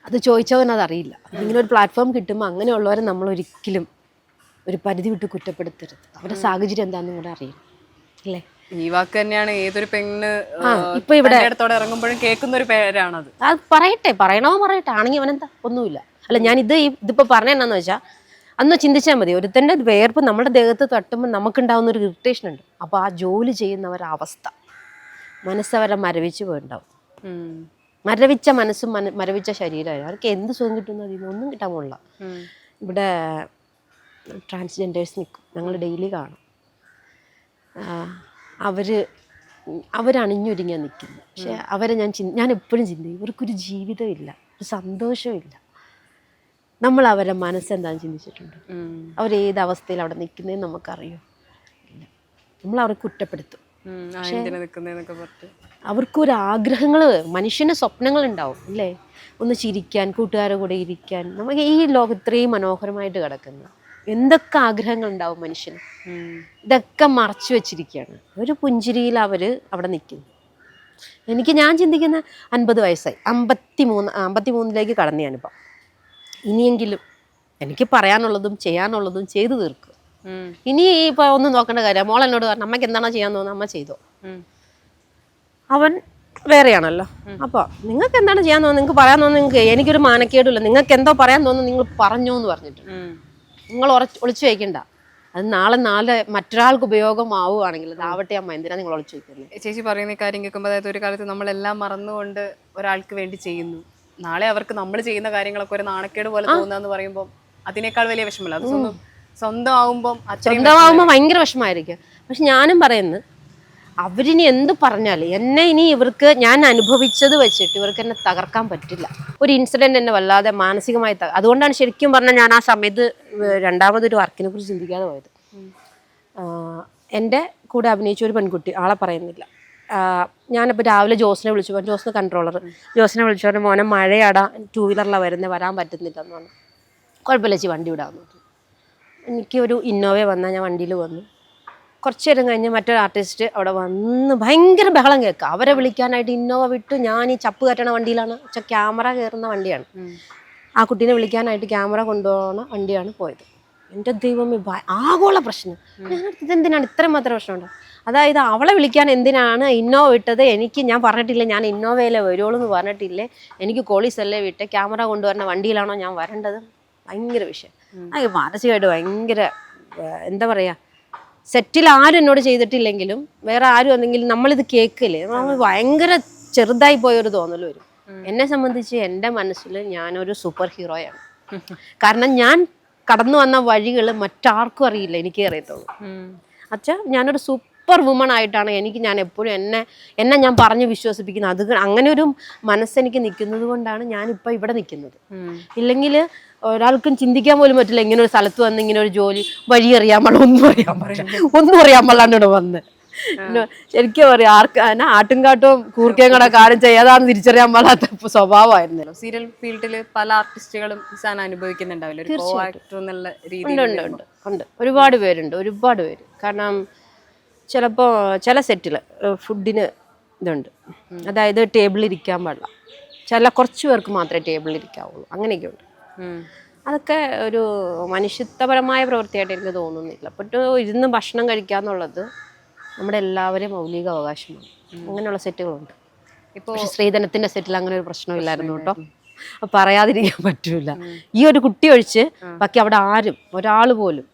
അത് ചോദിച്ചവനതറിയില്ല. ഇങ്ങനെ ഒരു പ്ലാറ്റ്ഫോം കിട്ടുമ്പോൾ അങ്ങനെയുള്ളവരെ നമ്മൾ ഒരിക്കലും ഒരു പരിധി വിട്ട് കുറ്റപ്പെടുത്തരുത്. അവരുടെ സാഹചര്യം എന്താണെന്നും കൂടെ അറിയണം അല്ലേ? ഈ വാക്ക് തന്നെയാണ് ഏതൊരു പെണ്ണ് ഇപ്പൊ ഇവിടെ അടുത്തോടെ ഇറങ്ങുമ്പോഴും കേൾക്കുന്ന ഒരു പേരാണത്. അത് പറയണോ പറയട്ടെ, ആണെങ്കിൽ അവനെന്താ ഒന്നുമില്ല. അല്ല, ഇതിപ്പോൾ പറഞ്ഞെന്നാന്ന് വെച്ചാൽ അന്ന് ചിന്തിച്ചാൽ മതി, ഒരുത്തൻ്റെ വേർപ്പ് നമ്മുടെ ദേഹത്ത് തട്ടുമ്പോൾ നമുക്കുണ്ടാകുന്ന ഒരു ഇറിറ്റേഷൻ ഉണ്ട്. അപ്പോൾ ആ ജോലി ചെയ്യുന്നവരവസ്ഥ മനസ്സവരെ മരവിച്ച് പോയിട്ടുണ്ടാവും. മരവിച്ച മനസ്സും മരവിച്ച ശരീരമായി അവർക്ക് എന്ത് സുഖം കിട്ടുന്ന അതിൽ നിന്ന് ഒന്നും കിട്ടാൻ പോകില്ല. ഇവിടെ ട്രാൻസ്ജെൻഡേഴ്സ് നിൽക്കും, ഞങ്ങൾ ഡെയിലി കാണും. അവരണിഞ്ഞൊരുങ്ങിയാണ് നിൽക്കുന്നത്. പക്ഷെ അവരെ ഞാൻ എപ്പോഴും ചിന്തിക്കും, ഇവർക്കൊരു ജീവിതമില്ല, ഒരു സന്തോഷമില്ല. നമ്മൾ അവരെ മനസ്സെന്താണെന്ന് ചിന്തിച്ചിട്ടുണ്ട്? അവരേത് അവസ്ഥയിൽ അവിടെ നിൽക്കുന്നതെന്ന് നമുക്കറിയോ? ഇല്ല. നമ്മൾ അവരെ കുറ്റപ്പെടുത്തും. അവർക്കൊരു ആഗ്രഹങ്ങൾ, മനുഷ്യന് സ്വപ്നങ്ങളുണ്ടാവും അല്ലേ? ഒന്ന് ചിരിക്കാൻ, കൂട്ടുകാരുടെ കൂടെ ഇരിക്കാൻ. നമുക്ക് ഈ ലോകം ഇത്രയും മനോഹരമായിട്ട് കിടക്കുന്ന എന്തൊക്കെ ആഗ്രഹങ്ങൾ ഉണ്ടാവും മനുഷ്യന്. ഇതൊക്കെ മറച്ചു വെച്ചിരിക്കുകയാണ്. ഒരു പുഞ്ചിരിയിൽ അവർ അവിടെ നിൽക്കുന്നു. ഞാൻ ചിന്തിക്കുന്ന 50 വയസ്സായി, 53 കടന്നു ഞാനിപ്പം. ഇനിയെങ്കിലും എനിക്ക് പറയാനുള്ളതും ചെയ്യാനുള്ളതും ചെയ്തു തീർക്കുക. ഇനി ഇപ്പൊ ഒന്നും നോക്കേണ്ട കാര്യം. മോൾ എന്നോട് പറഞ്ഞു, അമ്മയ്ക്ക് എന്താണോ ചെയ്യാൻ തോന്നുന്നത് അമ്മ ചെയ്തോ. അവൻ വേറെയാണല്ലോ. അപ്പോൾ നിങ്ങൾക്ക് എന്താണ് ചെയ്യാൻ തോന്നുന്നത്, നിങ്ങൾക്ക് പറയാൻ തോന്നുന്നത്, നിങ്ങൾക്ക് എനിക്കൊരു മാനക്കേടില്ല, നിങ്ങൾക്ക് എന്തോ പറയാൻ തോന്നുന്നു നിങ്ങൾ പറഞ്ഞോ എന്ന് പറഞ്ഞിട്ട് നിങ്ങൾ ഒളിച്ചു വയ്ക്കണ്ട. അത് നാളെ മറ്റൊരാൾക്ക് ഉപയോഗമാവുകയാണെങ്കിൽ അതാവട്ടെ അമ്മ, എന്തിനാ നിങ്ങൾ ഒളിച്ചു വയ്ക്കുന്നത്? ചേച്ചി പറയുന്ന കാര്യം കേൾക്കുമ്പോൾ, അതായത് ഒരു കാലത്ത് നമ്മളെല്ലാം മറന്നുകൊണ്ട് ഒരാൾക്ക് വേണ്ടി ചെയ്യുന്നു, നാളെ അവർക്ക് നമ്മൾ ചെയ്യുന്ന കാര്യങ്ങളൊക്കെ ഒരു നാണക്കേട് പോലെ തോന്നുക പറയുമ്പോൾ അതിനേക്കാൾ വലിയ വിഷമല്ല. അത് സ്വന്തമാകുമ്പോൾ ഭയങ്കര വിഷമമായിരിക്കും. പക്ഷെ ഞാനും പറയുന്നത്, അവരിനി എന്ത് പറഞ്ഞാൽ എന്നെ ഇനി ഇവർക്ക്, ഞാൻ അനുഭവിച്ചത് വെച്ചിട്ട് ഇവർക്ക് എന്നെ തകർക്കാൻ പറ്റില്ല. ഒരു ഇൻസിഡൻറ്റ് എന്നെ വല്ലാതെ മാനസികമായി അതുകൊണ്ടാണ് ശരിക്കും പറഞ്ഞാൽ ഞാൻ ആ സമയത്ത് രണ്ടാമതൊരു വർക്കിനെ കുറിച്ച് ചിന്തിക്കാതെ പോയത്. എൻ്റെ കൂടെ അഭിനയിച്ച ഒരു പെൺകുട്ടി, ആളെ പറയുന്നില്ല, ഞാനിപ്പോൾ രാവിലെ ജോസിനെ വിളിച്ചു. ജോസിന് കൺട്രോളർ, ജോസിനെ വിളിച്ചു പറഞ്ഞു, മോനെ മഴയാടാ, 2 വീലറിലാണ് വരുന്നത്, വരാൻ പറ്റുന്നില്ലെന്ന് പറഞ്ഞു. കുഴപ്പമില്ല ചേച്ചി, വണ്ടി വിടാമെന്ന് പറഞ്ഞു. എനിക്കൊരു ഇന്നോവ വന്നാൽ ഞാൻ വണ്ടിയിൽ വന്നു. കുറച്ച് നേരം കഴിഞ്ഞ് മറ്റൊരു ആർട്ടിസ്റ്റ് അവിടെ വന്ന് ഭയങ്കര ബഹളം കേൾക്കുക. അവരെ വിളിക്കാനായിട്ട് ഇന്നോവ വിട്ടു. ഞാൻ ഈ ചപ്പ് കയറ്റണ വണ്ടിയിലാണ്, ക്യാമറ കയറുന്ന വണ്ടിയാണ്. ആ കുട്ടീനെ വിളിക്കാനായിട്ട് ക്യാമറ കൊണ്ടുപോകുന്ന വണ്ടിയാണ് പോയത്. എൻ്റെ ദൈവമേ, ആഗോള പ്രശ്നം. ഇതെന്തിനാണ് ഇത്രയും മാത്രം പ്രശ്നമുണ്ടോ? അതായത് അവളെ വിളിക്കാൻ എന്തിനാണ് ഇന്നോവ വിട്ടത്? ഞാൻ പറഞ്ഞിട്ടില്ലേ ഞാൻ ഇന്നോവയിലേ വരുള്ളൂ എന്ന് പറഞ്ഞിട്ടില്ലേ? എനിക്ക് കോളീസല്ലേ വിട്ട്, ക്യാമറ കൊണ്ടുവരുന്ന വണ്ടിയിലാണോ ഞാൻ വരേണ്ടത്? ഭയങ്കര വിഷയം. അത് മാനസികമായിട്ട് ഭയങ്കര എന്താ പറയുക, സെറ്റിൽ ആരും എന്നോട് ചെയ്തിട്ടില്ലെങ്കിലും വേറെ ആരും എന്തെങ്കിലും നമ്മളിത് കേൾക്കില്ലേ, നമ്മൾ ഭയങ്കര ചെറുതായി പോയൊരു തോന്നൽ വരും. എന്നെ സംബന്ധിച്ച് എൻ്റെ മനസ്സിൽ ഞാനൊരു സൂപ്പർ ഹീറോയാണ്. കാരണം ഞാൻ കടന്നു വന്ന വഴികൾ മറ്റാർക്കും അറിയില്ല, എനിക്കേ അറിയത്തുള്ളൂ. ഞാനൊരു സൂപ്പർ വുമൺ ആയിട്ടാണ് ഞാൻ എപ്പോഴും എന്നെ ഞാൻ പറഞ്ഞ് വിശ്വസിപ്പിക്കുന്നത്. അത് അങ്ങനെ ഒരു മനസ്സെനിക്ക് നിൽക്കുന്നത് കൊണ്ടാണ് ഞാനിപ്പോൾ ഇവിടെ നിൽക്കുന്നത്. ഇല്ലെങ്കിൽ ഒരാൾക്കും ചിന്തിക്കാൻ പോലും പറ്റില്ല ഇങ്ങനെ ഒരു സ്ഥലത്ത് വന്ന് ഇങ്ങനെ ഒരു ജോലി, വഴി അറിയാൻ പാടില്ല, ഒന്നും അറിയാൻ പാടില്ലാണ്ട് ഇവിടെ വന്ന്. ശരിക്കും പറയാം, ആട്ടുംകാട്ടവും കൂർക്കയും കൂടെ കാര്യം ചെയ്യാതാന്ന് തിരിച്ചറിയാൻ പാടാത്ത സ്വഭാവമായിരുന്നല്ലോ. സീരിയൽ ഫീൽഡിൽ പല ആർട്ടിസ്റ്റുകളും അനുഭവിക്കുന്നുണ്ടാവില്ല, ഉണ്ട്. ഒരുപാട് പേര്. കാരണം ചിലപ്പോൾ ചില സെറ്റിൽ ഫുഡിന് ഇതുണ്ട്, അതായത് ടേബിളിൽ ഇരിക്കാൻ പാടില്ല, കുറച്ച് പേർക്ക് മാത്രമേ ടേബിളിൽ ഇരിക്കാവുള്ളൂ, അങ്ങനെയൊക്കെ ഉണ്ട്. അതൊക്കെ ഒരു മനുഷ്യത്വപരമായ പ്രവൃത്തിയായിട്ട് എനിക്ക് തോന്നുന്നില്ല. അപ്പോൾ ഇരുന്ന് ഭക്ഷണം കഴിക്കുക എന്നുള്ളത് നമ്മുടെ എല്ലാവരെയും മൗലിക അവകാശമാണ്. അങ്ങനെയുള്ള സെറ്റുകളുണ്ട്. ഇപ്പോൾ ശ്രീധനത്തിൻ്റെ സെറ്റിൽ അങ്ങനെ ഒരു പ്രശ്നമില്ലായിരുന്നു കേട്ടോ, പറയാതിരിക്കാൻ പറ്റൂല. ഈ ഒരു കുട്ടി ഒഴിച്ച് ബാക്കി അവിടെ ഒരാൾ പോലും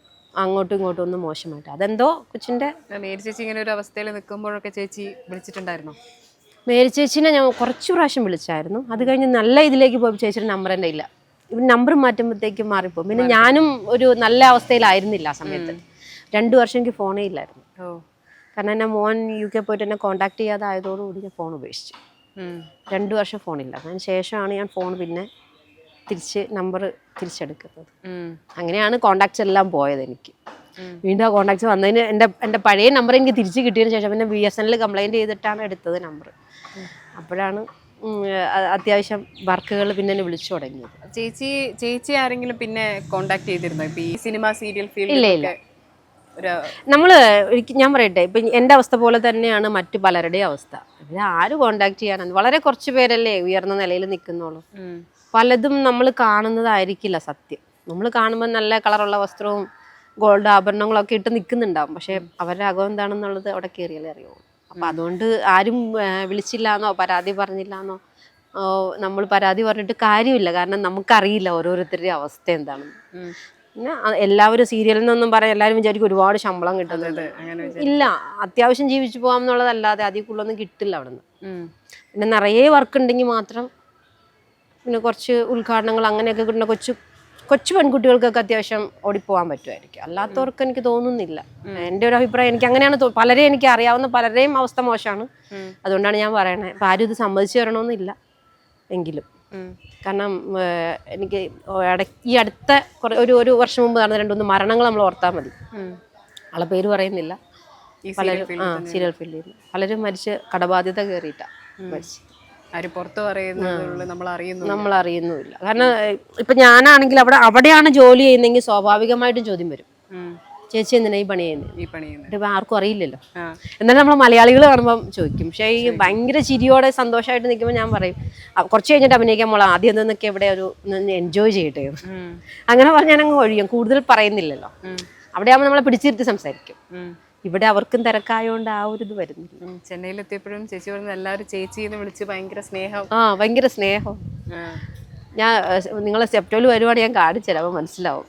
അങ്ങോട്ടും ഇങ്ങോട്ടും ഒന്നും മോശമായിട്ട്. അതെന്തോ കൊച്ചിൻ്റെ. മേരി ചേച്ചി ഇങ്ങനെ ഒരു അവസ്ഥയിൽ നിൽക്കുമ്പോഴൊക്കെ ചേച്ചി വിളിച്ചിട്ടുണ്ടായിരുന്നോ? മേരി ചേച്ചിനെ ഞാൻ കുറച്ച് പ്രാവശ്യം വിളിച്ചായിരുന്നു. അത് കഴിഞ്ഞ് നല്ല ഇതിലേക്ക് പോയി ചേച്ചിയുടെ നമ്പർ എൻ്റെ ഇല്ല. നമ്പർ മാറ്റുമ്പോഴത്തേക്കും മാറിപ്പോകും. പിന്നെ ഞാനും ഒരു നല്ല അവസ്ഥയിലായിരുന്നില്ല ആ സമയത്ത്. 2 വർഷം എനിക്ക് ഫോണേ ഇല്ലായിരുന്നു. കാരണം എൻ്റെ മോൻ UK പോയിട്ട് എന്നെ കോൺടാക്ട് ചെയ്യാതായതോടുകൂടി ഞാൻ ഫോൺ ഉപേക്ഷിച്ചു. 2 വർഷം ഫോണില്ല. അതിന് ശേഷമാണ് ഞാൻ ഫോൺ പിന്നെ നമ്പർ തിരിച്ചെടുക്കുന്നത്. അങ്ങനെയാണ് കോൺടാക്ട്സ് എല്ലാം പോയത് എനിക്ക്. വീണ്ടും ആ കോൺടാക്ട്സ് വന്നതിന് എൻ്റെ പഴയ നമ്പർ എനിക്ക് തിരിച്ച് കിട്ടിയതിന് ശേഷം പിന്നെ BSNL കംപ്ലൈൻറ്റ് ചെയ്തിട്ടാണ് എടുത്തത് നമ്പർ. അപ്പോഴാണ് അത്യാവശ്യം വർക്കുകൾ പിന്നെ എന്നെ വിളിച്ചു തുടങ്ങിയത്. ചേച്ചി ആരെങ്കിലും പിന്നെ കോണ്ടാക്ട് ചെയ്തിരുന്നോ ഇപ്പൊ ഈ സിനിമ സീരിയൽ ഇല്ല ഫീൽഡിൽ? ഞാൻ പറയട്ടെ, ഇപ്പം എൻ്റെ അവസ്ഥ പോലെ തന്നെയാണ് മറ്റു പലരുടെയും അവസ്ഥ. ആര് കോണ്ടാക്ട് ചെയ്യാനാണ്? വളരെ കുറച്ച് പേരല്ലേ ഉയർന്ന നിലയിൽ നിൽക്കുന്നുള്ളൂ. പലതും നമ്മൾ കാണുന്നതായിരിക്കില്ല സത്യം. നമ്മൾ കാണുമ്പോൾ നല്ല കളറുള്ള വസ്ത്രവും ഗോൾഡ് ആഭരണങ്ങളൊക്കെ ഇട്ട് നിൽക്കുന്നുണ്ടാവും. പക്ഷെ അവരുടെ അകം എന്താണെന്നുള്ളത് അവിടെ കയറിയാലേ അറിയുള്ളൂ. അപ്പം അതുകൊണ്ട് ആരും വിളിച്ചില്ലാന്നോ പരാതി പറഞ്ഞില്ലാന്നോ നമ്മൾ പരാതി പറഞ്ഞിട്ട് കാര്യമില്ല. കാരണം നമുക്കറിയില്ല ഓരോരുത്തരുടെയും അവസ്ഥ എന്താണെന്ന്. പിന്നെ എല്ലാവരും സീരിയലിൽ നിന്നൊന്നും പറയാൻ എല്ലാവരും വിചാരിക്കും ഒരുപാട് ശമ്പളം കിട്ടുന്നത്. ഇല്ല, അത്യാവശ്യം ജീവിച്ചു പോകാം എന്നുള്ളതല്ലാതെ അതിൽ കൂടുതലൊന്നും കിട്ടില്ല അവിടെ നിന്ന്. പിന്നെ നിറയെ വർക്ക് ഉണ്ടെങ്കിൽ മാത്രം, പിന്നെ കുറച്ച് ഉദ്ഘാടനങ്ങൾ അങ്ങനെയൊക്കെ കിട്ടുന്ന കൊച്ചു പെൺകുട്ടികൾക്കൊക്കെ അത്യാവശ്യം ഓടിപ്പോകാൻ പറ്റുമായിരിക്കും. അല്ലാത്തവർക്ക് എനിക്ക് തോന്നുന്നില്ല. എൻ്റെ ഒരു അഭിപ്രായം, എനിക്ക് അങ്ങനെയാണ്. പലരെയും എനിക്ക് അറിയാവുന്ന പലരെയും അവസ്ഥ മോശമാണ്. അതുകൊണ്ടാണ് ഞാൻ പറയണത്. അപ്പം ആരും ഇത് സമ്മതിച്ചു തരണമെന്നില്ല എങ്കിലും. കാരണം എനിക്ക് ഈ അടുത്ത ഒരു വർഷം മുമ്പ് നടന്ന 2-3 മരണങ്ങൾ നമ്മൾ ഓർത്താൽ മതി. ആളെ പേര് പറയുന്നില്ല. പലരും സീരിയൽ ഫീൽഡിൽ പലരും മരിച്ച് കടബാധ്യത കയറിയിട്ടാണ് മരിച്ചു. നമ്മൾ അറിയുന്നുമില്ല. കാരണം ഇപ്പൊ ഞാനാണെങ്കിൽ അവിടെയാണ് ജോലി ചെയ്യുന്നതെങ്കിൽ സ്വാഭാവികമായിട്ടും ചോദ്യം വരും, ചേച്ചി എന്തിനാ ഈ പണി ചെയ്യുന്നത്? ഇപ്പൊ ആർക്കും അറിയില്ലല്ലോ. എന്നാലും നമ്മൾ മലയാളികൾ കാണുമ്പോൾ ചോദിക്കും. പക്ഷേ ഈ ഭയങ്കര ചിരിയോടെ സന്തോഷമായിട്ട് നിൽക്കുമ്പോൾ ഞാൻ പറയും കുറച്ച് കഴിഞ്ഞിട്ട് അഭിനയിക്കാൻ പോളാം, ആദ്യം നിന്നൊക്കെ ഇവിടെ ഒരു എൻജോയ് ചെയ്യട്ടെ. അങ്ങനെ പറഞ്ഞാൽ അങ്ങ് ഒഴിയും, കൂടുതൽ പറയുന്നില്ലല്ലോ. അവിടെ ആകുമ്പോൾ നമ്മളെ പിടിച്ചിരുത്തി സംസാരിക്കും. ഇവിടെ അവർക്കും തിരക്കായോണ്ട് ആ ഒരു ഇത് വരുന്നില്ല. ചെന്നൈയിലെത്തിയപ്പോഴും ചേച്ചി പറഞ്ഞ എല്ലാവരും ചേച്ചിന്ന് വിളിച്ച് ഭയങ്കര സ്നേഹം. ഭയങ്കര സ്നേഹം. ഞാൻ നിങ്ങളെ സെപ്റ്റോയിൽ വരുവാണ്, ഞാൻ കാണിച്ചുതരാം, അപ്പോൾ മനസ്സിലാവും.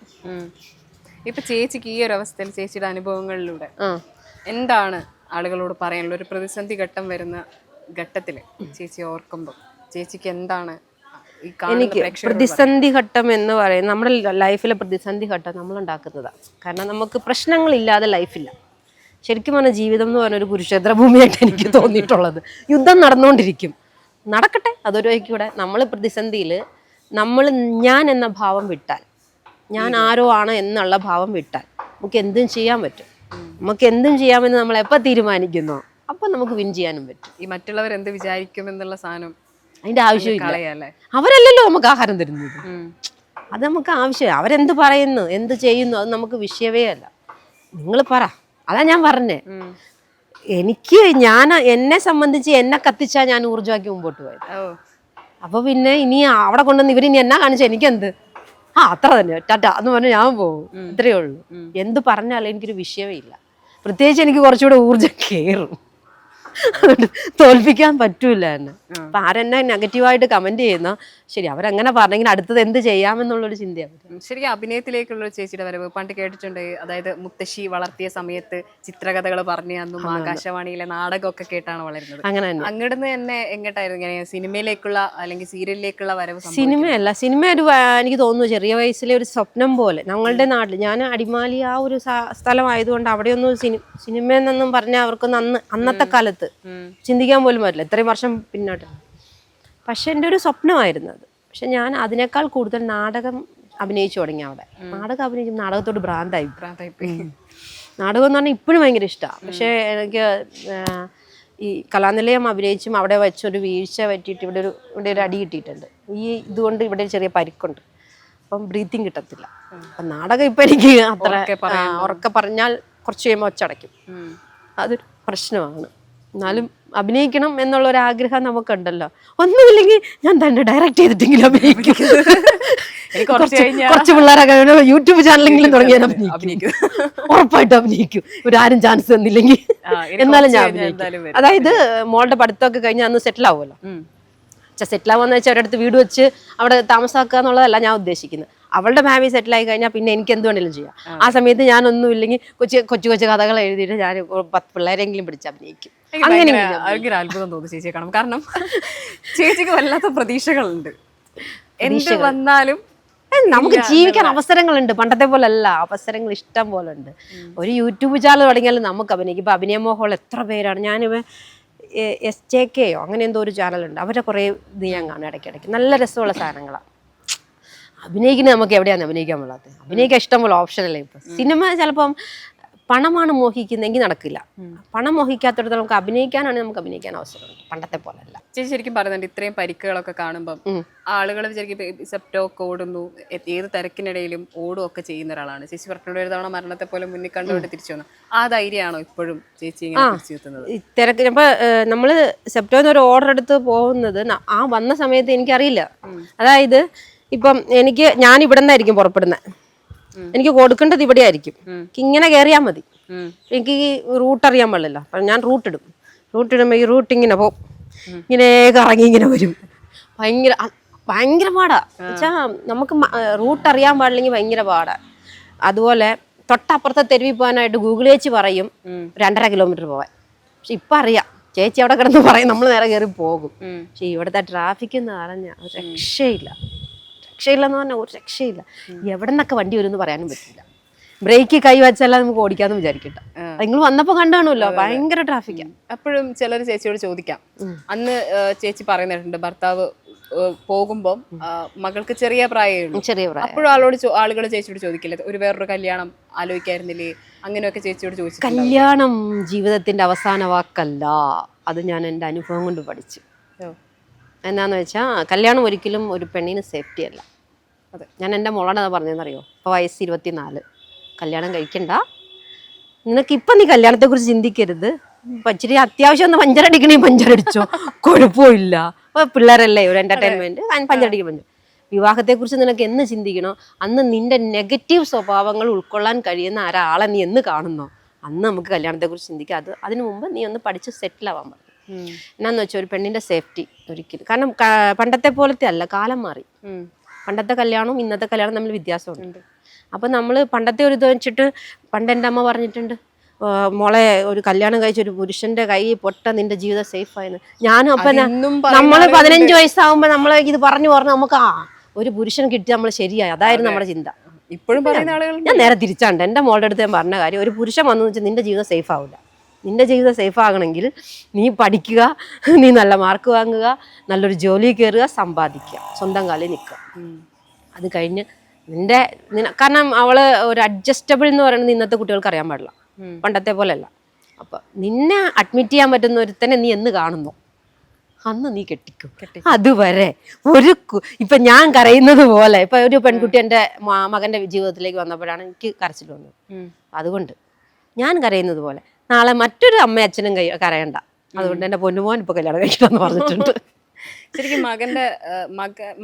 ഇപ്പൊ ചേച്ചിക്ക് ഈ ഒരു അവസ്ഥയിൽ ചേച്ചിയുടെ അനുഭവങ്ങളിലൂടെ എന്താണ് ആളുകളോട് പറയാനുള്ള? ഒരു പ്രതിസന്ധി ഘട്ടം വരുന്ന ഘട്ടത്തില് ചേച്ചി ഓർക്കുമ്പോൾ ചേച്ചിക്ക് എന്താണ് എനിക്ക് പ്രതിസന്ധി ഘട്ടം എന്ന് പറയുന്നത്? നമ്മുടെ ലൈഫിലെ പ്രതിസന്ധി ഘട്ടം നമ്മൾ ഉണ്ടാക്കുന്നതാണ്. കാരണം നമുക്ക് പ്രശ്നങ്ങളില്ലാതെ ലൈഫില്ല. ശരിക്കും പറഞ്ഞാൽ ജീവിതം എന്ന് പറഞ്ഞൊരു കുരുക്ഷേത്ര ഭൂമിയായിട്ട് എനിക്ക് തോന്നിയിട്ടുള്ളത്. യുദ്ധം നടന്നുകൊണ്ടിരിക്കും, നടക്കട്ടെ, അതൊരു വഴിക്കൂടെ. നമ്മൾ പ്രതിസന്ധിയിൽ ഞാൻ എന്ന ഭാവം വിട്ടാൽ, ഞാൻ ആരോ ആണ് എന്നുള്ള ഭാവം വിട്ടാൽ നമുക്ക് എന്തും ചെയ്യാൻ പറ്റും. നമുക്ക് എന്തും ചെയ്യാമെന്ന് നമ്മൾ എപ്പോൾ തീരുമാനിക്കുന്നോ അപ്പോൾ നമുക്ക് വിൻ ചെയ്യാനും പറ്റും. ഈ മറ്റുള്ളവർ എന്ത് വിചാരിക്കും എന്നുള്ള സാധനം അതിൻ്റെ ആവശ്യമില്ല. അവരല്ലല്ലോ നമുക്ക് ആഹാരം തരുന്നത്. അത് നമുക്ക് ആവശ്യമില്ല. അവരെന്ത് പറയുന്നു എന്ത് ചെയ്യുന്നു അത് നമുക്ക് വിഷയമേ അല്ല. നിങ്ങൾ പറ, അതാ ഞാൻ പറഞ്ഞേ. എന്നെ സംബന്ധിച്ച് എന്നെ കത്തിച്ചാ ഞാൻ ഊർജ്ജമാക്കി മുമ്പോട്ട് പോയത്. അപ്പൊ പിന്നെ ഇനി അവിടെ കൊണ്ടുവന്ന് ഇവരിനി എന്നാ കാണിച്ചാൽ എനിക്കെന്ത്? അത്ര തന്നെ, ടാറ്റ എന്ന് പറഞ്ഞാൽ ഞാൻ പോകും. ഇത്രയേ ഉള്ളൂ. എന്ത് പറഞ്ഞാലും എനിക്കൊരു വിഷയമേ ഇല്ല. പ്രത്യേകിച്ച് എനിക്ക് കുറച്ചുകൂടെ ഊർജ്ജം കയറും. അതുകൊണ്ട് തോൽപ്പിക്കാൻ പറ്റൂല എന്നെ. അപ്പൊ ആരെന്നെ നെഗറ്റീവായിട്ട് കമന്റ് ചെയ്യുന്ന ശരി, അവരങ്ങനെ പറഞ്ഞെങ്കിൽ അടുത്തത് എന്ത് ചെയ്യാമെന്നുള്ളൊരു ചിന്തയാണ്. ശരിക്കും അഭിനയത്തിലേക്കുള്ള ചേച്ചിയുടെ വരവ് പണ്ട് കേട്ടിട്ടുണ്ട്. അതായത് മുത്തശ്ശി വളർത്തിയ സമയത്ത് ചിത്രകഥകൾ പറഞ്ഞു തന്നും ആകാശവാണിയിലെ നാടകമൊക്കെ കേട്ടാണ് വളരുന്നത്. അങ്ങനെ തന്നെ. അങ്ങോട്ട് തന്നെ എങ്ങോട്ടായിരുന്നു ഇങ്ങനെ സിനിമയിലേക്കുള്ള അല്ലെങ്കിൽ സീരിയലിലേക്കുള്ള വരവ്? സിനിമയല്ല, സിനിമ എനിക്ക് തോന്നുന്നു ചെറിയ വയസ്സിലെ ഒരു സ്വപ്നം പോലെ. ഞങ്ങളുടെ നാട്ടിൽ, ഞാൻ അടിമാലി ആ ഒരു സ്ഥലമായതുകൊണ്ട് അവിടെയൊന്നും സിനിമയെന്നൊന്നും പറഞ്ഞാൽ അവർക്കൊന്നും അന്നത്തെ കാലത്ത് ചിന്തിക്കാൻ പോലും പറ്റില്ല, ഇത്രയും വർഷം പിന്നോട്ട്. പക്ഷെ എൻ്റെ ഒരു സ്വപ്നമായിരുന്നു അത്. പക്ഷെ ഞാൻ അതിനേക്കാൾ കൂടുതൽ നാടകം അഭിനയിച്ചു തുടങ്ങി. അവിടെ നാടകം അഭിനയിക്കും, നാടകത്തോട് ഭ്രാന്തായി. നാടകം എന്ന് പറഞ്ഞാൽ ഇപ്പോഴും ഭയങ്കര ഇഷ്ടമാണ്. പക്ഷേ എനിക്ക് ഈ കലാനിലയം അഭിനയിച്ചും അവിടെ വെച്ചൊരു വീഴ്ച പറ്റിയിട്ട് ഇവിടെ ഒരു അടി കിട്ടിയിട്ടുണ്ട്. ഈ ഇതുകൊണ്ട് ഇവിടെ ഒരു ചെറിയ പരിക്കുണ്ട്. അപ്പം ബ്രീത്തിങ് കിട്ടത്തില്ല. അപ്പം നാടകം ഇപ്പം എനിക്ക് അത്ര ഉറക്കെ പറഞ്ഞാൽ കുറച്ച് കഴിയുമ്പോൾ ഒച്ചടയ്ക്കും. അതൊരു പ്രശ്നമാണ്. എന്നാലും അഭിനയിക്കണം എന്നുള്ളൊരാഗ്രഹം നമുക്കുണ്ടല്ലോ. ഒന്നുമില്ലെങ്കിൽ ഞാൻ തന്നെ ഡയറക്റ്റ് ചെയ്തിട്ടെങ്കിലും അഭിനയിക്കും. കുറച്ച് പിള്ളേരൊക്കെ യൂട്യൂബ് ചാനലെങ്കിലും തുടങ്ങിയാൽ അഭിനയിക്കും, ഉറപ്പായിട്ട് അഭിനയിക്കും. ഇവരാരും ചാൻസ് തന്നില്ലെങ്കിൽ എന്നാലും ഞാൻ അഭിനയിക്കും. അതായത് മോളുടെ പഠിത്തമൊക്കെ കഴിഞ്ഞ് അന്ന് സെറ്റിൽ ആവുമല്ലോ. സെറ്റിൽ ആവുമെന്ന് വെച്ചാൽ ഒരിടത്ത് വീട് വെച്ച് അവിടെ താമസാക്കുക എന്നുള്ളതല്ല ഞാൻ ഉദ്ദേശിക്കുന്നത്. അവളുടെ ഫാമിലി സെറ്റിലായി കഴിഞ്ഞാൽ പിന്നെ എനിക്ക് എന്ത് വേണമെങ്കിലും ചെയ്യാം. ആ സമയത്ത് ഞാനൊന്നും ഇല്ലെങ്കിൽ കൊച്ചു കഥകൾ എഴുതിയിട്ട് ഞാൻ 10 പിള്ളേരെങ്കിലും പിടിച്ച് അഭിനയിക്കും. അങ്ങനെ ഭയങ്കര അത്ഭുതം തോന്നുന്നു ചേച്ചിയെ കാണും. കാരണം ചേച്ചിക്ക് വല്ലാത്ത പ്രതീക്ഷകളുണ്ട്. എന്ത് വന്നാലും നമുക്ക് ജീവിക്കാൻ അവസരങ്ങളുണ്ട്, പണ്ടത്തെ പോലെ അല്ല, അവസരങ്ങൾ ഇഷ്ടം പോലെ ഉണ്ട്. ഒരു യൂട്യൂബ് ചാനൽ തുടങ്ങിയാലും നമുക്ക് അഭിനയിക്കും. ഇപ്പൊ അഭിനയമോഹമുള്ള എത്ര പേരാണ്. ഞാനിവ SJK അങ്ങനെ എന്തോ ഒരു ചാനലുണ്ട്, അവരെ കുറേ ഇത് ഞാൻ കാണും ഇടയ്ക്കിടയ്ക്ക്. നല്ല രസമുള്ള സാധനങ്ങളാണ്. അഭിനയിക്കുന്നത് നമുക്ക് എവിടെയാണ് അഭിനയിക്കാൻ പാടാത്തത്? അഭിനയിക്കാൻ ഇഷ്ടം പോലെ ഓപ്ഷനല്ലേ ഇപ്പൊ. സിനിമ ചിലപ്പം പണമാണ് മോഹിക്കുന്നതെങ്കിൽ നടക്കില്ല. പണം മോഹിക്കാത്തടത്ത് നമുക്ക് അഭിനയിക്കാനാണ്, നമുക്ക് അഭിനയിക്കാൻ അവസരമുണ്ട്, പണ്ടത്തെ പോലെ അല്ല. ചേച്ചി ശരിക്കും പറയുന്നുണ്ട്, ഇത്രയും പരിക്കുകളൊക്കെ കാണുമ്പം ആളുകൾ വിചാരിക്കും സെപ്റ്റോക്ക് ഓടുന്നു, ഏത് തിരക്കിനിടയിലും ഓടുകയൊക്കെ ചെയ്യുന്ന ഒരാളാണ്. ചേച്ചി പറഞ്ഞ ഒരു തവണ മരണത്തെ പോലെ മുന്നിൽ കണ്ടുകൊണ്ട് തിരിച്ചു വന്നു. ആ ധൈര്യമാണോ ഇപ്പോഴും ചേച്ചി ഇങ്ങനെ തിരിച്ചു എത്തുന്നത്? തിരക്ക് ഇപ്പൊ നമ്മള് സെപ്റ്റോന്ന് ഒരു ഓർഡർ എടുത്ത് പോകുന്നത് ആ വന്ന സമയത്ത് എനിക്കറിയില്ല. അതായത് ഇപ്പം ഞാൻ ഇവിടെ നിന്നായിരിക്കും പുറപ്പെടുന്നത്, എനിക്ക് കൊടുക്കേണ്ടത് ഇവിടെ ആയിരിക്കും. ഇങ്ങനെ കയറിയാൽ മതി, എനിക്ക് ഈ റൂട്ട് അറിയാൻ പാടില്ല. അപ്പം ഞാൻ റൂട്ട് ഇടുമ്പോൾ ഈ റൂട്ട് ഇങ്ങനെ പോകും, ഇങ്ങനെ കറങ്ങി ഇങ്ങനെ വരും. ഭയങ്കര പാടാ വെച്ചാ, നമുക്ക് റൂട്ട് അറിയാൻ പാടില്ലെങ്കിൽ ഭയങ്കര പാടാ. അതുപോലെ തൊട്ടപ്പുറത്തെ തെരുവിൽ പോകാനായിട്ട് ഗൂഗിൾ ചേച്ചി പറയും 2.5 കിലോമീറ്റർ പോവാൻ. പക്ഷെ ഇപ്പം അറിയാം, ചേച്ചി അവിടെ കിടന്ന് പറയും, നമ്മൾ നേരെ കയറി പോകും. പക്ഷെ ഇവിടുത്തെ ട്രാഫിക് എന്ന് പറഞ്ഞാൽ ഒരു രക്ഷയില്ലെന്ന് പറഞ്ഞാൽ ഒരു രക്ഷയില്ല. എവിടെ നിന്നൊക്കെ വണ്ടി വരും എന്ന് പറയാനും പറ്റില്ല. ബ്രേക്ക് കൈ വെച്ചല്ല നമുക്ക് ഓടിക്കാന്ന് വിചാരിക്കട്ടെ. നിങ്ങൾ വന്നപ്പോ കണ്ടാണല്ലോ, ഭയങ്കര ട്രാഫിക്കാണ്. അപ്പോഴും ചിലർ ചേച്ചിയോട് ചോദിക്കാം, അന്ന് ചേച്ചി പറയുന്നുണ്ട് ഭർത്താവ് പോകുമ്പം മകൾക്ക് ചെറിയ പ്രായമുള്ളൂ, അപ്പോഴും ആളുകൾ ചേച്ചിയോട് ചോദിക്കില്ല ഒരു വേറൊരു കല്യാണം ആലോചിക്കായിരുന്നില്ലേ, അങ്ങനെയൊക്കെ ചേച്ചിയോട് ചോദിച്ചു? കല്യാണം ജീവിതത്തിന്റെ അവസാന വാക്കല്ല, അത് ഞാൻ എൻ്റെ അനുഭവം കൊണ്ട് പഠിച്ചു. എന്നാന്ന് വെച്ചാൽ കല്യാണം ഒരിക്കലും ഒരു പെണ്ണിന് സേഫ്റ്റി അല്ല. അതെ, ഞാൻ എൻ്റെ മോളോട് അത് പറഞ്ഞതെന്നറിയോ? ഇപ്പോൾ വയസ്സ് 24, കല്യാണം കഴിക്കണ്ട, നിനക്കിപ്പം നീ കല്യാണത്തെക്കുറിച്ച് ചിന്തിക്കരുത്. ഇച്ചിരി അത്യാവശ്യം ഒന്ന് പഞ്ചറടിക്കണേ പഞ്ചറടിച്ചോ, കുഴപ്പമില്ല. അപ്പോൾ പിള്ളേരല്ലേ, ഒരു എൻ്റർടൈൻമെൻറ്റ്, പഞ്ചറടിക്കും. വിവാഹത്തെക്കുറിച്ച് നിനക്ക് എന്ന് ചിന്തിക്കണോ, അന്ന് നിന്റെ നെഗറ്റീവ് സ്വഭാവങ്ങൾ ഉൾക്കൊള്ളാൻ കഴിയുന്ന ഒരാളെ നീ എന്ന് കാണുന്നോ, അന്ന് നമുക്ക് കല്യാണത്തെക്കുറിച്ച് ചിന്തിക്കാം. അതിനു മുമ്പ് നീ ഒന്ന് പഠിച്ച് സെറ്റിലാവാൻ പറഞ്ഞു. എന്നാന്ന് വെച്ചാൽ ഒരു പെണ്ണിന്റെ സേഫ്റ്റി ഒരിക്കലും, കാരണം പണ്ടത്തെ പോലത്തെ അല്ല, കാലം മാറി. പണ്ടത്തെ കല്യാണവും ഇന്നത്തെ കല്യാണം തമ്മിൽ വ്യത്യാസമുണ്ട്. അപ്പം നമ്മൾ പണ്ടത്തെ ഒരു ഇത് വെച്ചിട്ട്, പണ്ട് എൻ്റെ അമ്മ പറഞ്ഞിട്ടുണ്ട്, മോളെ ഒരു കല്യാണം കഴിച്ച ഒരു പുരുഷന്റെ കൈ പൊട്ട നിന്റെ ജീവിതം സേഫ് ആയെന്ന്. ഞാനും അപ്പം നമ്മൾ 15 വയസ്സാകുമ്പോൾ നമ്മളെ ഇത് പറഞ്ഞു നമുക്ക് ഒരു പുരുഷൻ കിട്ടി നമ്മൾ ശരിയായി, അതായിരുന്നു നമ്മുടെ ചിന്ത. ഇപ്പോഴും പറയുന്ന ആളുകൾ ഞാൻ നേരെ തിരിച്ചാണ്ട് എൻ്റെ മോളുടെ അടുത്ത് ഞാൻ പറഞ്ഞ കാര്യം, ഒരു പുരുഷൻ വന്നു വെച്ചാൽ നിന്റെ ജീവിതം സേഫ് ആവില്ല. നിന്റെ ജീവിതം സേഫ് ആകണമെങ്കിൽ നീ പഠിക്കുക, നീ നല്ല മാർക്ക് വാങ്ങുക, നല്ലൊരു ജോലി കയറുക, സമ്പാദിക്കുക, സ്വന്തം കാലിൽ നിൽക്കുക. അത് കഴിഞ്ഞ് കാരണം അവള് ഒരു അഡ്ജസ്റ്റബിൾ എന്ന് പറയുന്നത് ഇന്നത്തെ കുട്ടികൾക്ക് അറിയാൻ പാടില്ല, പണ്ടത്തെ പോലെയല്ല. അപ്പം നിന്നെ അഡ്മിറ്റ് ചെയ്യാൻ പറ്റുന്ന ഒരുത്തനെ നീ എന്ന് കാണുന്നു അന്ന് നീ കെട്ടിക്കും. അതുവരെ ഇപ്പൊ ഞാൻ കരയുന്നത് പോലെ ഇപ്പൊ ഒരു പെൺകുട്ടി എൻ്റെ മകന്റെ ജീവിതത്തിലേക്ക് വന്നപ്പോഴാണ് എനിക്ക് കരച്ചിൽ വന്നത്. അതുകൊണ്ട് ഞാൻ കരയുന്നത് പോലെ നാളെ മറ്റൊരു അമ്മയും അച്ഛനും കരയണ്ട. അതുകൊണ്ട് എൻ്റെ പൊന്നുമോൻ ഇപ്പൊ കല്യാണം കഴിക്കണമെന്ന് പറഞ്ഞിട്ടുണ്ട്. ശരിക്കും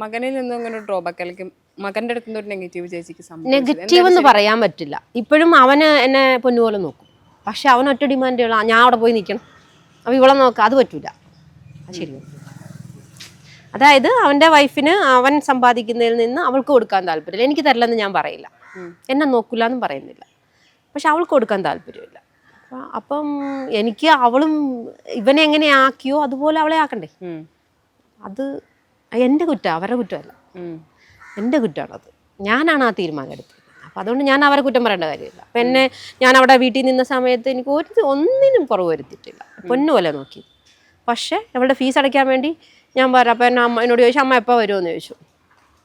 മകനിൽ നിന്നും അങ്ങനെ ഒരു ഡ്രോബാക്ക്, അല്ലെങ്കിൽ മകന്റെ അടുത്ത് ഒരു നെഗറ്റീവ് ചേച്ചിക്ക് നെഗറ്റീവ് എന്ന് പറയാൻ പറ്റില്ല. ഇപ്പോഴും അവന് എന്നെ പൊന്നുപോലെ നോക്കും, പക്ഷെ അവൻ ഒറ്റ ഡിമാൻഡുള്ള ഞാൻ അവിടെ പോയി നിൽക്കണം, അപ്പൊ ഇവളെ നോക്കാം, അത് പറ്റൂല. അത് ശരിയാണ്. അതായത് അവൻ്റെ വൈഫിന് അവൻ സമ്പാദിക്കുന്നതിൽ നിന്ന് അവൾക്ക് കൊടുക്കാൻ താല്പര്യമില്ല. എനിക്ക് തരില്ലെന്ന് ഞാൻ പറയില്ല, എന്നെ നോക്കില്ല എന്നും പറയുന്നില്ല, പക്ഷെ അവൾക്ക് കൊടുക്കാൻ താല്പര്യമില്ല. അപ്പം എനിക്ക് അവളും ഇവനെ എങ്ങനെ ആക്കിയോ അതുപോലെ അവളെ ആക്കണ്ടേ. അത് എൻ്റെ കുറ്റം, അവരുടെ കുറ്റമല്ല, എൻ്റെ കുറ്റമാണത്. ഞാനാണ് ആ തീരുമാനം എടുത്തത്. അപ്പം അതുകൊണ്ട് ഞാൻ അവരെ കുറ്റം പറയേണ്ട കാര്യമില്ല. അപ്പം ഞാൻ അവിടെ വീട്ടിൽ നിന്ന സമയത്ത് എനിക്ക് ഒന്നിനും കുറവ് വരുത്തിയിട്ടില്ല, പൊന്നുപോലെ നോക്കി. പക്ഷേ അവളുടെ ഫീസ് അടയ്ക്കാൻ വേണ്ടി ഞാൻ പറഞ്ഞു. അപ്പം എന്നോട് ചോദിച്ചു അമ്മ എപ്പോൾ വരുമെന്ന് ചോദിച്ചു.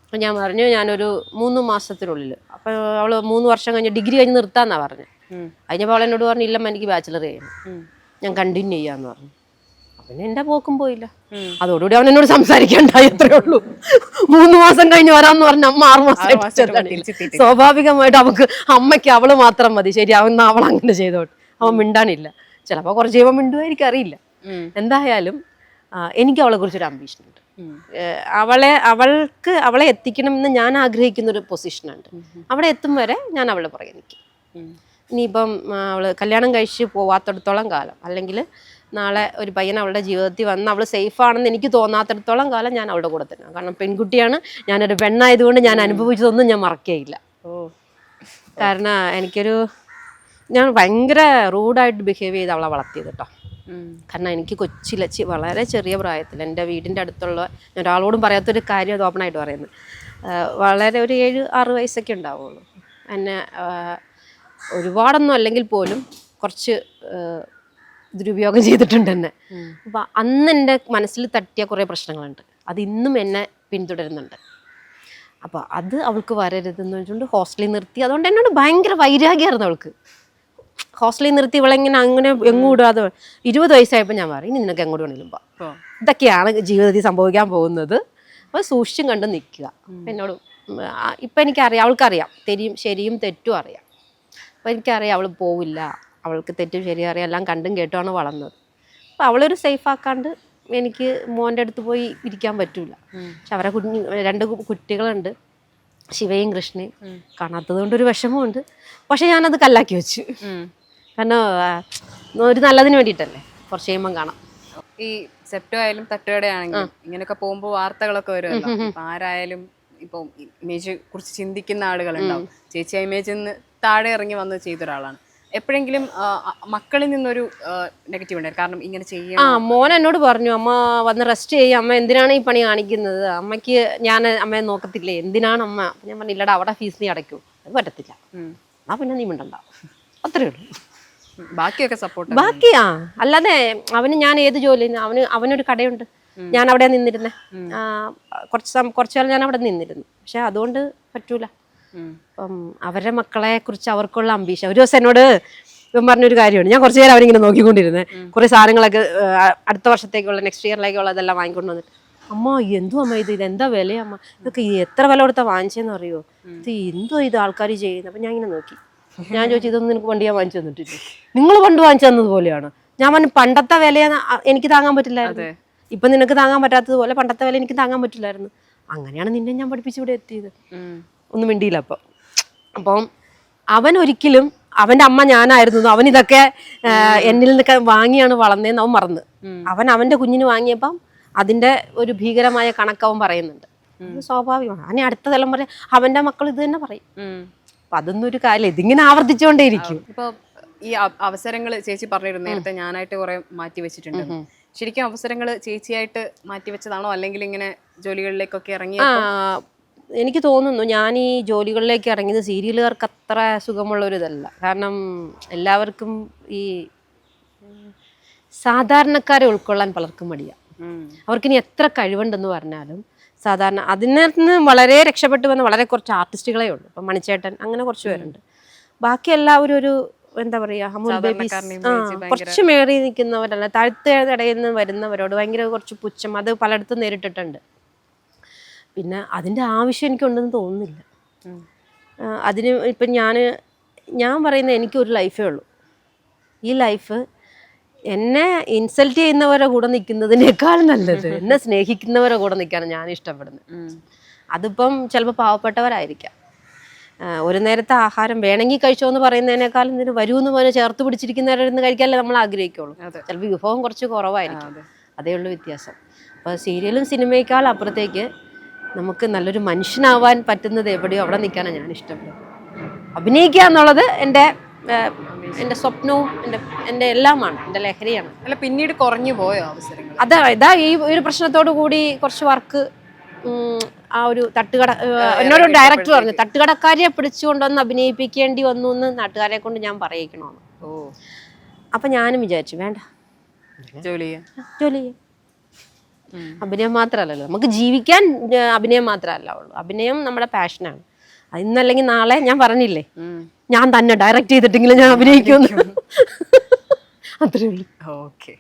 അപ്പം ഞാൻ പറഞ്ഞു ഞാനൊരു 3 മാസത്തിനുള്ളിൽ. അപ്പോൾ അവൾ 3 വർഷം കഴിഞ്ഞ് ഡിഗ്രി കഴിഞ്ഞ് നിർത്താമെന്നാണ് പറഞ്ഞത്. കഴിഞ്ഞപ്പോൾ അവൾ എന്നോട് പറഞ്ഞു ഇല്ലമ്മ എനിക്ക് ബാച്ചിലർ ചെയ്യണം, ഞാൻ കണ്ടിന്യൂ ചെയ്യാമെന്ന് പറഞ്ഞു. പിന്നെ എൻ്റെ പോക്കും പോയില്ല. അതോടുകൂടി അവൻ എന്നോട് സംസാരിക്കണ്ടായി, അത്രേ ഉള്ളൂ. 3 മാസം കഴിഞ്ഞ് വരാമെന്ന് പറഞ്ഞ അമ്മ 6 മാസം. സ്വാഭാവികമായിട്ട് അമ്മയ്ക്ക് അവള് മാത്രം മതി, ശരി അവൻ അവൾ അങ്ങനെ ചെയ്തോട്ടെ, അവൻ മിണ്ടാനില്ല. ചിലപ്പോൾ കുറച്ച് കഴിയുമ്പോൾ മിണ്ടുമായിരിക്കും, അറിയില്ല. എന്തായാലും എനിക്ക് അവളെ കുറിച്ചൊരു അംബീഷൻ ഉണ്ട്. അവളെ എത്തിക്കണമെന്ന് ഞാൻ ആഗ്രഹിക്കുന്ന ഒരു പൊസിഷനുണ്ട്. അവിടെ എത്തും വരെ ഞാൻ അവളെ പുറകെ നിൽക്കും. ഇനിയിപ്പം അവള് കല്യാണം കഴിച്ച് പോവാത്തടത്തോളം കാലം, അല്ലെങ്കിൽ നാളെ ഒരു പയ്യൻ അവളുടെ ജീവിതത്തിൽ വന്ന് അവൾ സേഫ് ആണെന്ന് എനിക്ക് തോന്നാത്തടത്തോളം കാലം ഞാൻ അവളുടെ കൂടെ തന്നെ. കാരണം പെൺകുട്ടിയാണ്, ഞാനൊരു പെണ്ണായതുകൊണ്ട് ഞാൻ അനുഭവിച്ചതൊന്നും ഞാൻ മറക്കുകയില്ല. കാരണം ഞാൻ ഭയങ്കര റൂഡായിട്ട് ബിഹേവ് ചെയ്ത് അവളെ വളർത്തിയത് കേട്ടോ. കാരണം എനിക്ക് വളരെ ചെറിയ പ്രായത്തിൽ എൻ്റെ വീടിൻ്റെ അടുത്തുള്ള ഞാൻ ഒരാളോടും പറയാത്തൊരു കാര്യം അത് ഓപ്പണായിട്ട് പറയുന്നത്, വളരെ ഒരു 7-6 വയസ്സൊക്കെ ഉണ്ടാവുള്ളൂ. എന്നെ ഒരുപാടൊന്നും അല്ലെങ്കിൽ പോലും കുറച്ച് ദുരുപയോഗം ചെയ്തിട്ടുണ്ട് എന്നെ. അപ്പം അന്ന് എൻ്റെ മനസ്സിൽ തട്ടിയ കുറേ പ്രശ്നങ്ങളുണ്ട്, അത് ഇന്നും എന്നെ പിന്തുടരുന്നുണ്ട്. അപ്പോൾ അത് അവൾക്ക് വരരുതെന്ന് വെച്ചുകൊണ്ട് ഹോസ്റ്റലിൽ നിർത്തി. അതുകൊണ്ട് എന്നോട് ഭയങ്കര വൈരാഗ്യമായിരുന്നു അവൾക്ക്. ഹോസ്റ്റലിൽ നിർത്തി ഇവളെങ്ങനെ അങ്ങനെ എങ്ങും ഇടാതെ 20 വയസ്സായപ്പോൾ ഞാൻ പറയും, ഇനി നിനക്ക് എങ്ങോട്ട് വേണമെങ്കിലും പോകാം, ഇതൊക്കെയാണ് ജീവിതത്തിൽ സംഭവിക്കാൻ പോകുന്നത്, അപ്പോൾ സൂക്ഷിച്ചും കണ്ട് നിൽക്കുക. എന്നോട് ഇപ്പം എനിക്കറിയാം, അവൾക്കറിയാം ശരിയും തെറ്റും അറിയാം. അപ്പോൾ എനിക്കറിയാം അവൾ പോവില്ല, അവൾക്ക് തെറ്റും ശരിയും അറിയാം, എല്ലാം കണ്ടും കേട്ടുമാണ് വളർന്നത്. അപ്പോൾ അവളൊരു സേഫ് ആക്കാണ്ട് എനിക്ക് മോൻ്റെ അടുത്ത് പോയി ഇരിക്കാൻ പറ്റൂല. പക്ഷെ അവരെ 2 കുട്ടികളുണ്ട്, ശിവയും കൃഷ്ണയും. കാണാത്തത് കൊണ്ടൊരു വിഷമമുണ്ട്, പക്ഷെ ഞാനത് കല്ലാക്കി വെച്ചു. കാരണം ഒരു നല്ലതിന് വേണ്ടിയിട്ടല്ലേ, കുറച്ച് കഴിയുമ്പം കാണാം. ഈ സെപ്റ്റോ ആയാലും തട്ടുകടയാണെങ്കിലും ഇങ്ങനെയൊക്കെ പോകുമ്പോൾ വാർത്തകളൊക്കെ വരുമല്ലോ. ഇപ്പം ആരായാലും ഇപ്പം ഇമേജ് കുറിച്ച് ചിന്തിക്കുന്ന ആളുകളുണ്ടാവും. ചേച്ചി ആ ഇമേജിൽ നിന്ന് താഴെ ഇറങ്ങി വന്ന് ചെയ്തൊരാളാണ്. എപ്പോഴെങ്കിലും മക്കളിൽ നിന്നൊരു നെഗറ്റീവ് ഉണ്ടായിരുന്നു, കാരണം ഇങ്ങനെ ചെയ്യണം. മോൻ എന്നോട് പറഞ്ഞു, അമ്മ വന്ന് റെസ്റ്റ് ചെയ്യുക, അമ്മ എന്തിനാണ് ഈ പണി കാണിക്കുന്നത്, അമ്മയ്ക്ക് ഞാൻ അമ്മയെ നോക്കത്തില്ലേ, എന്തിനാണ് അമ്മ. ഞാൻ പറഞ്ഞു, ഇല്ലടാ അവിടെ ഫീസ് നീ അടയ്ക്കൂ, അത് പറ്റത്തില്ല, പിന്നെ നീ മിണ്ടണ്ട, അത്രേ ഉള്ളൂ. ബാക്കിയൊക്കെ സപ്പോർട്ട്. ബാക്കിയാ അല്ലാതെ അവന് ഞാൻ ഏത് ജോലി, അവനൊരു കടയുണ്ട്, ഞാൻ അവിടെ നിന്നിരുന്നേ, കുറച്ചു കാലം ഞാൻ അവിടെ നിന്നിരുന്നു. പക്ഷെ അതുകൊണ്ട് പറ്റൂല. അപ്പം അവരുടെ മക്കളെ കുറിച്ച് അവർക്കുള്ള അംബീഷൻ. ഒരു ദിവസം എന്നോട് ഇവൻ പറഞ്ഞൊരു കാര്യമാണ്, ഞാൻ കുറച്ചു നേരം അവരിങ്ങനെ നോക്കിക്കൊണ്ടിരുന്നത്, കുറേ സാധനങ്ങളൊക്കെ അടുത്ത വർഷത്തേക്കുള്ള നെക്സ്റ്റ് ഇയറിലേക്കുള്ള അതെല്ലാം വാങ്ങിക്കൊണ്ട് വന്നിട്ട്, അമ്മ എന്തോ അമ്മ ഇത് എന്താ വിലയമ്മ, ഇതൊക്കെ എത്ര വില കൊടുത്താൽ വാങ്ങിച്ചതെന്ന് അറിയോ, ഇത് എന്തോ ഇത് ആൾക്കാർ ചെയ്യുന്നത്. അപ്പം ഞാൻ ഇങ്ങനെ നോക്കി, ഞാൻ ചോദിച്ചു, ഇതൊന്നും നിനക്ക് പണ്ട് ഞാൻ വാങ്ങിച്ചു തന്നിട്ടില്ല, നിങ്ങൾ പണ്ട് വാങ്ങിച്ചു തന്നതുപോലെയാണ്. ഞാൻ പറഞ്ഞു, പണ്ടത്തെ വില എനിക്ക് താങ്ങാൻ പറ്റില്ലായിരുന്നു, ഇപ്പം നിനക്ക് താങ്ങാൻ പറ്റാത്തതുപോലെ പണ്ടത്തെ വില എനിക്ക് താങ്ങാൻ പറ്റില്ലായിരുന്നു. അങ്ങനെയാണ് നിന്നെ ഞാൻ പഠിപ്പിച്ച് ഇവിടെ എത്തിയത്. ഒന്നും മിണ്ടിയില്ല. അപ്പം അവൻ ഒരിക്കലും അവൻ്റെ അമ്മ ഞാനായിരുന്നു, അവനിതൊക്കെ എന്നിൽ നിന്നൊക്കെ വാങ്ങിയാണ് വളർന്നതെന്ന് അവൻ മറന്ന്. അവൻ്റെ കുഞ്ഞിന് വാങ്ങിയപ്പം അതിൻ്റെ ഒരു ഭീകരമായ കണക്ക് അവൻ പറയുന്നുണ്ട്. അത് സ്വാഭാവികമാണ്. അവനെ അടുത്ത തലമുറ അവൻ്റെ മക്കൾ ഇത് തന്നെ പറയും. അപ്പം അതൊന്നും ഒരു കാര്യം, ഇതിങ്ങനെ ആവർത്തിച്ചുകൊണ്ടേയിരിക്കും. ഇപ്പോൾ ഈ അവസരങ്ങൾ ചേച്ചി പറഞ്ഞിരുന്നു നേരത്തെ, ഞാനായിട്ട് കുറെ മാറ്റി വെച്ചിട്ടുണ്ട്. ശരിക്കും അവസരങ്ങൾ ചേച്ചിയായിട്ട് മാറ്റി വെച്ചതാണോ, അല്ലെങ്കിൽ ഇങ്ങനെ ജോലികളിലേക്കൊക്കെ ഇറങ്ങി? എനിക്ക് തോന്നുന്നു ഞാൻ ഈ ജോലികളിലേക്ക് ഇറങ്ങിയത് സീരിയലുകാർക്ക് അത്ര സുഖമുള്ളൊരിതല്ല. കാരണം എല്ലാവർക്കും ഈ സാധാരണക്കാരെ ഉൾക്കൊള്ളാൻ പലർക്കും മടിയാണ്. അവർക്കിനി എത്ര കഴിവുണ്ടെന്ന് പറഞ്ഞാലും സാധാരണ അതിൽ നിന്ന് വളരെ രക്ഷപ്പെട്ടു വന്ന വളരെ കുറച്ച് ആർട്ടിസ്റ്റുകളേ ഉള്ളൂ. ഇപ്പം മണിച്ചേട്ടൻ, അങ്ങനെ കുറച്ച് പേരുണ്ട്. ബാക്കി എല്ലാവരും ഒരു എന്താ പറയുക, അമൂൽ ബേബീസ്, കുറച്ച് മേറി നിൽക്കുന്നവരല്ല, താഴത്തെ ഇടയിൽ നിന്ന് വരുന്നവരോട് ഭയങ്കര കുറച്ച് പുച്ഛം, അത് പലയിടത്തും നേരിട്ടിട്ടുണ്ട്. പിന്നെ അതിൻ്റെ ആവശ്യം എനിക്കുണ്ടെന്ന് തോന്നുന്നില്ല. അതിന് ഇപ്പം ഞാൻ പറയുന്നത്, എനിക്കൊരു ലൈഫേ ഉള്ളൂ. ഈ ലൈഫ് എന്നെ ഇൻസൾട്ട് ചെയ്യുന്നവരുടെ കൂടെ നിൽക്കുന്നതിനേക്കാൾ നല്ലത് എന്നെ സ്നേഹിക്കുന്നവരുടെ കൂടെ നിൽക്കാനാണ് ഞാൻ ഇഷ്ടപ്പെടുന്നത്. അതിപ്പം ചിലപ്പോൾ പാവപ്പെട്ടവരായിരിക്കാം. ഒരു നേരത്തെ ആഹാരം വേണമെങ്കിൽ കഴിച്ചോ എന്ന് പറയുന്നതിനേക്കാളും ഇതിന് വരുമെന്ന് പോലെ ചേർത്ത് പിടിച്ചിരിക്കുന്നവരിന്ന് കഴിക്കാനല്ലേ നമ്മൾ ആഗ്രഹിക്കുള്ളൂ. ചിലപ്പോൾ വിഭവം കുറച്ച് കുറവായിരിക്കും, അതേ ഉള്ളൂ വ്യത്യാസം. അപ്പോൾ സീരിയലും സിനിമയേക്കാൾ അപ്പുറത്തേക്ക് നമുക്ക് നല്ലൊരു മനുഷ്യനാവാൻ പറ്റുന്നത് എവിടെയോ അവിടെ നിൽക്കാനാണ് ഞാൻ ഇഷ്ടപ്പെടുന്നത്. അഭിനയിക്കുക എന്നുള്ളത് എൻ്റെ സ്വപ്നവും എൻ്റെ എല്ലാമാണ്, എൻ്റെ ലഹരിയാണ്. അല്ല, പിന്നീട് കുറഞ്ഞു പോയോ അവസരങ്ങൾ? ഇതാ ഈ ഒരു പ്രശ്നത്തോടു കൂടി കുറച്ച് വർക്ക്, ആ ഒരു എന്നോട് ഡയറക്ടർ പറഞ്ഞു, തട്ടുകടക്കാരിയെ പിടിച്ചുകൊണ്ടൊന്ന് അഭിനയിപ്പിക്കേണ്ടി വന്നു എന്ന് നാട്ടുകാരെ കൊണ്ട് ഞാൻ പറയിക്കണമെന്ന്. അപ്പം ഞാനും വിചാരിച്ചു, വേണ്ട, ജോലി ചെയ്യാം. അഭിനയം മാത്രമല്ലല്ലോ, നമുക്ക് ജീവിക്കാൻ അഭിനയം മാത്രമല്ല ഉള്ളൂ, അഭിനയം നമ്മുടെ പാഷനാണ്. ഇന്നല്ലെങ്കിൽ നാളെ, ഞാൻ പറഞ്ഞില്ലേ, ഞാൻ തന്നെ ഡയറക്റ്റ് ചെയ്തിട്ടെങ്കിലും ഞാൻ അഭിനയിക്കുമെന്ന്. അത്രേ ഉള്ളൂ. ഓക്കെ.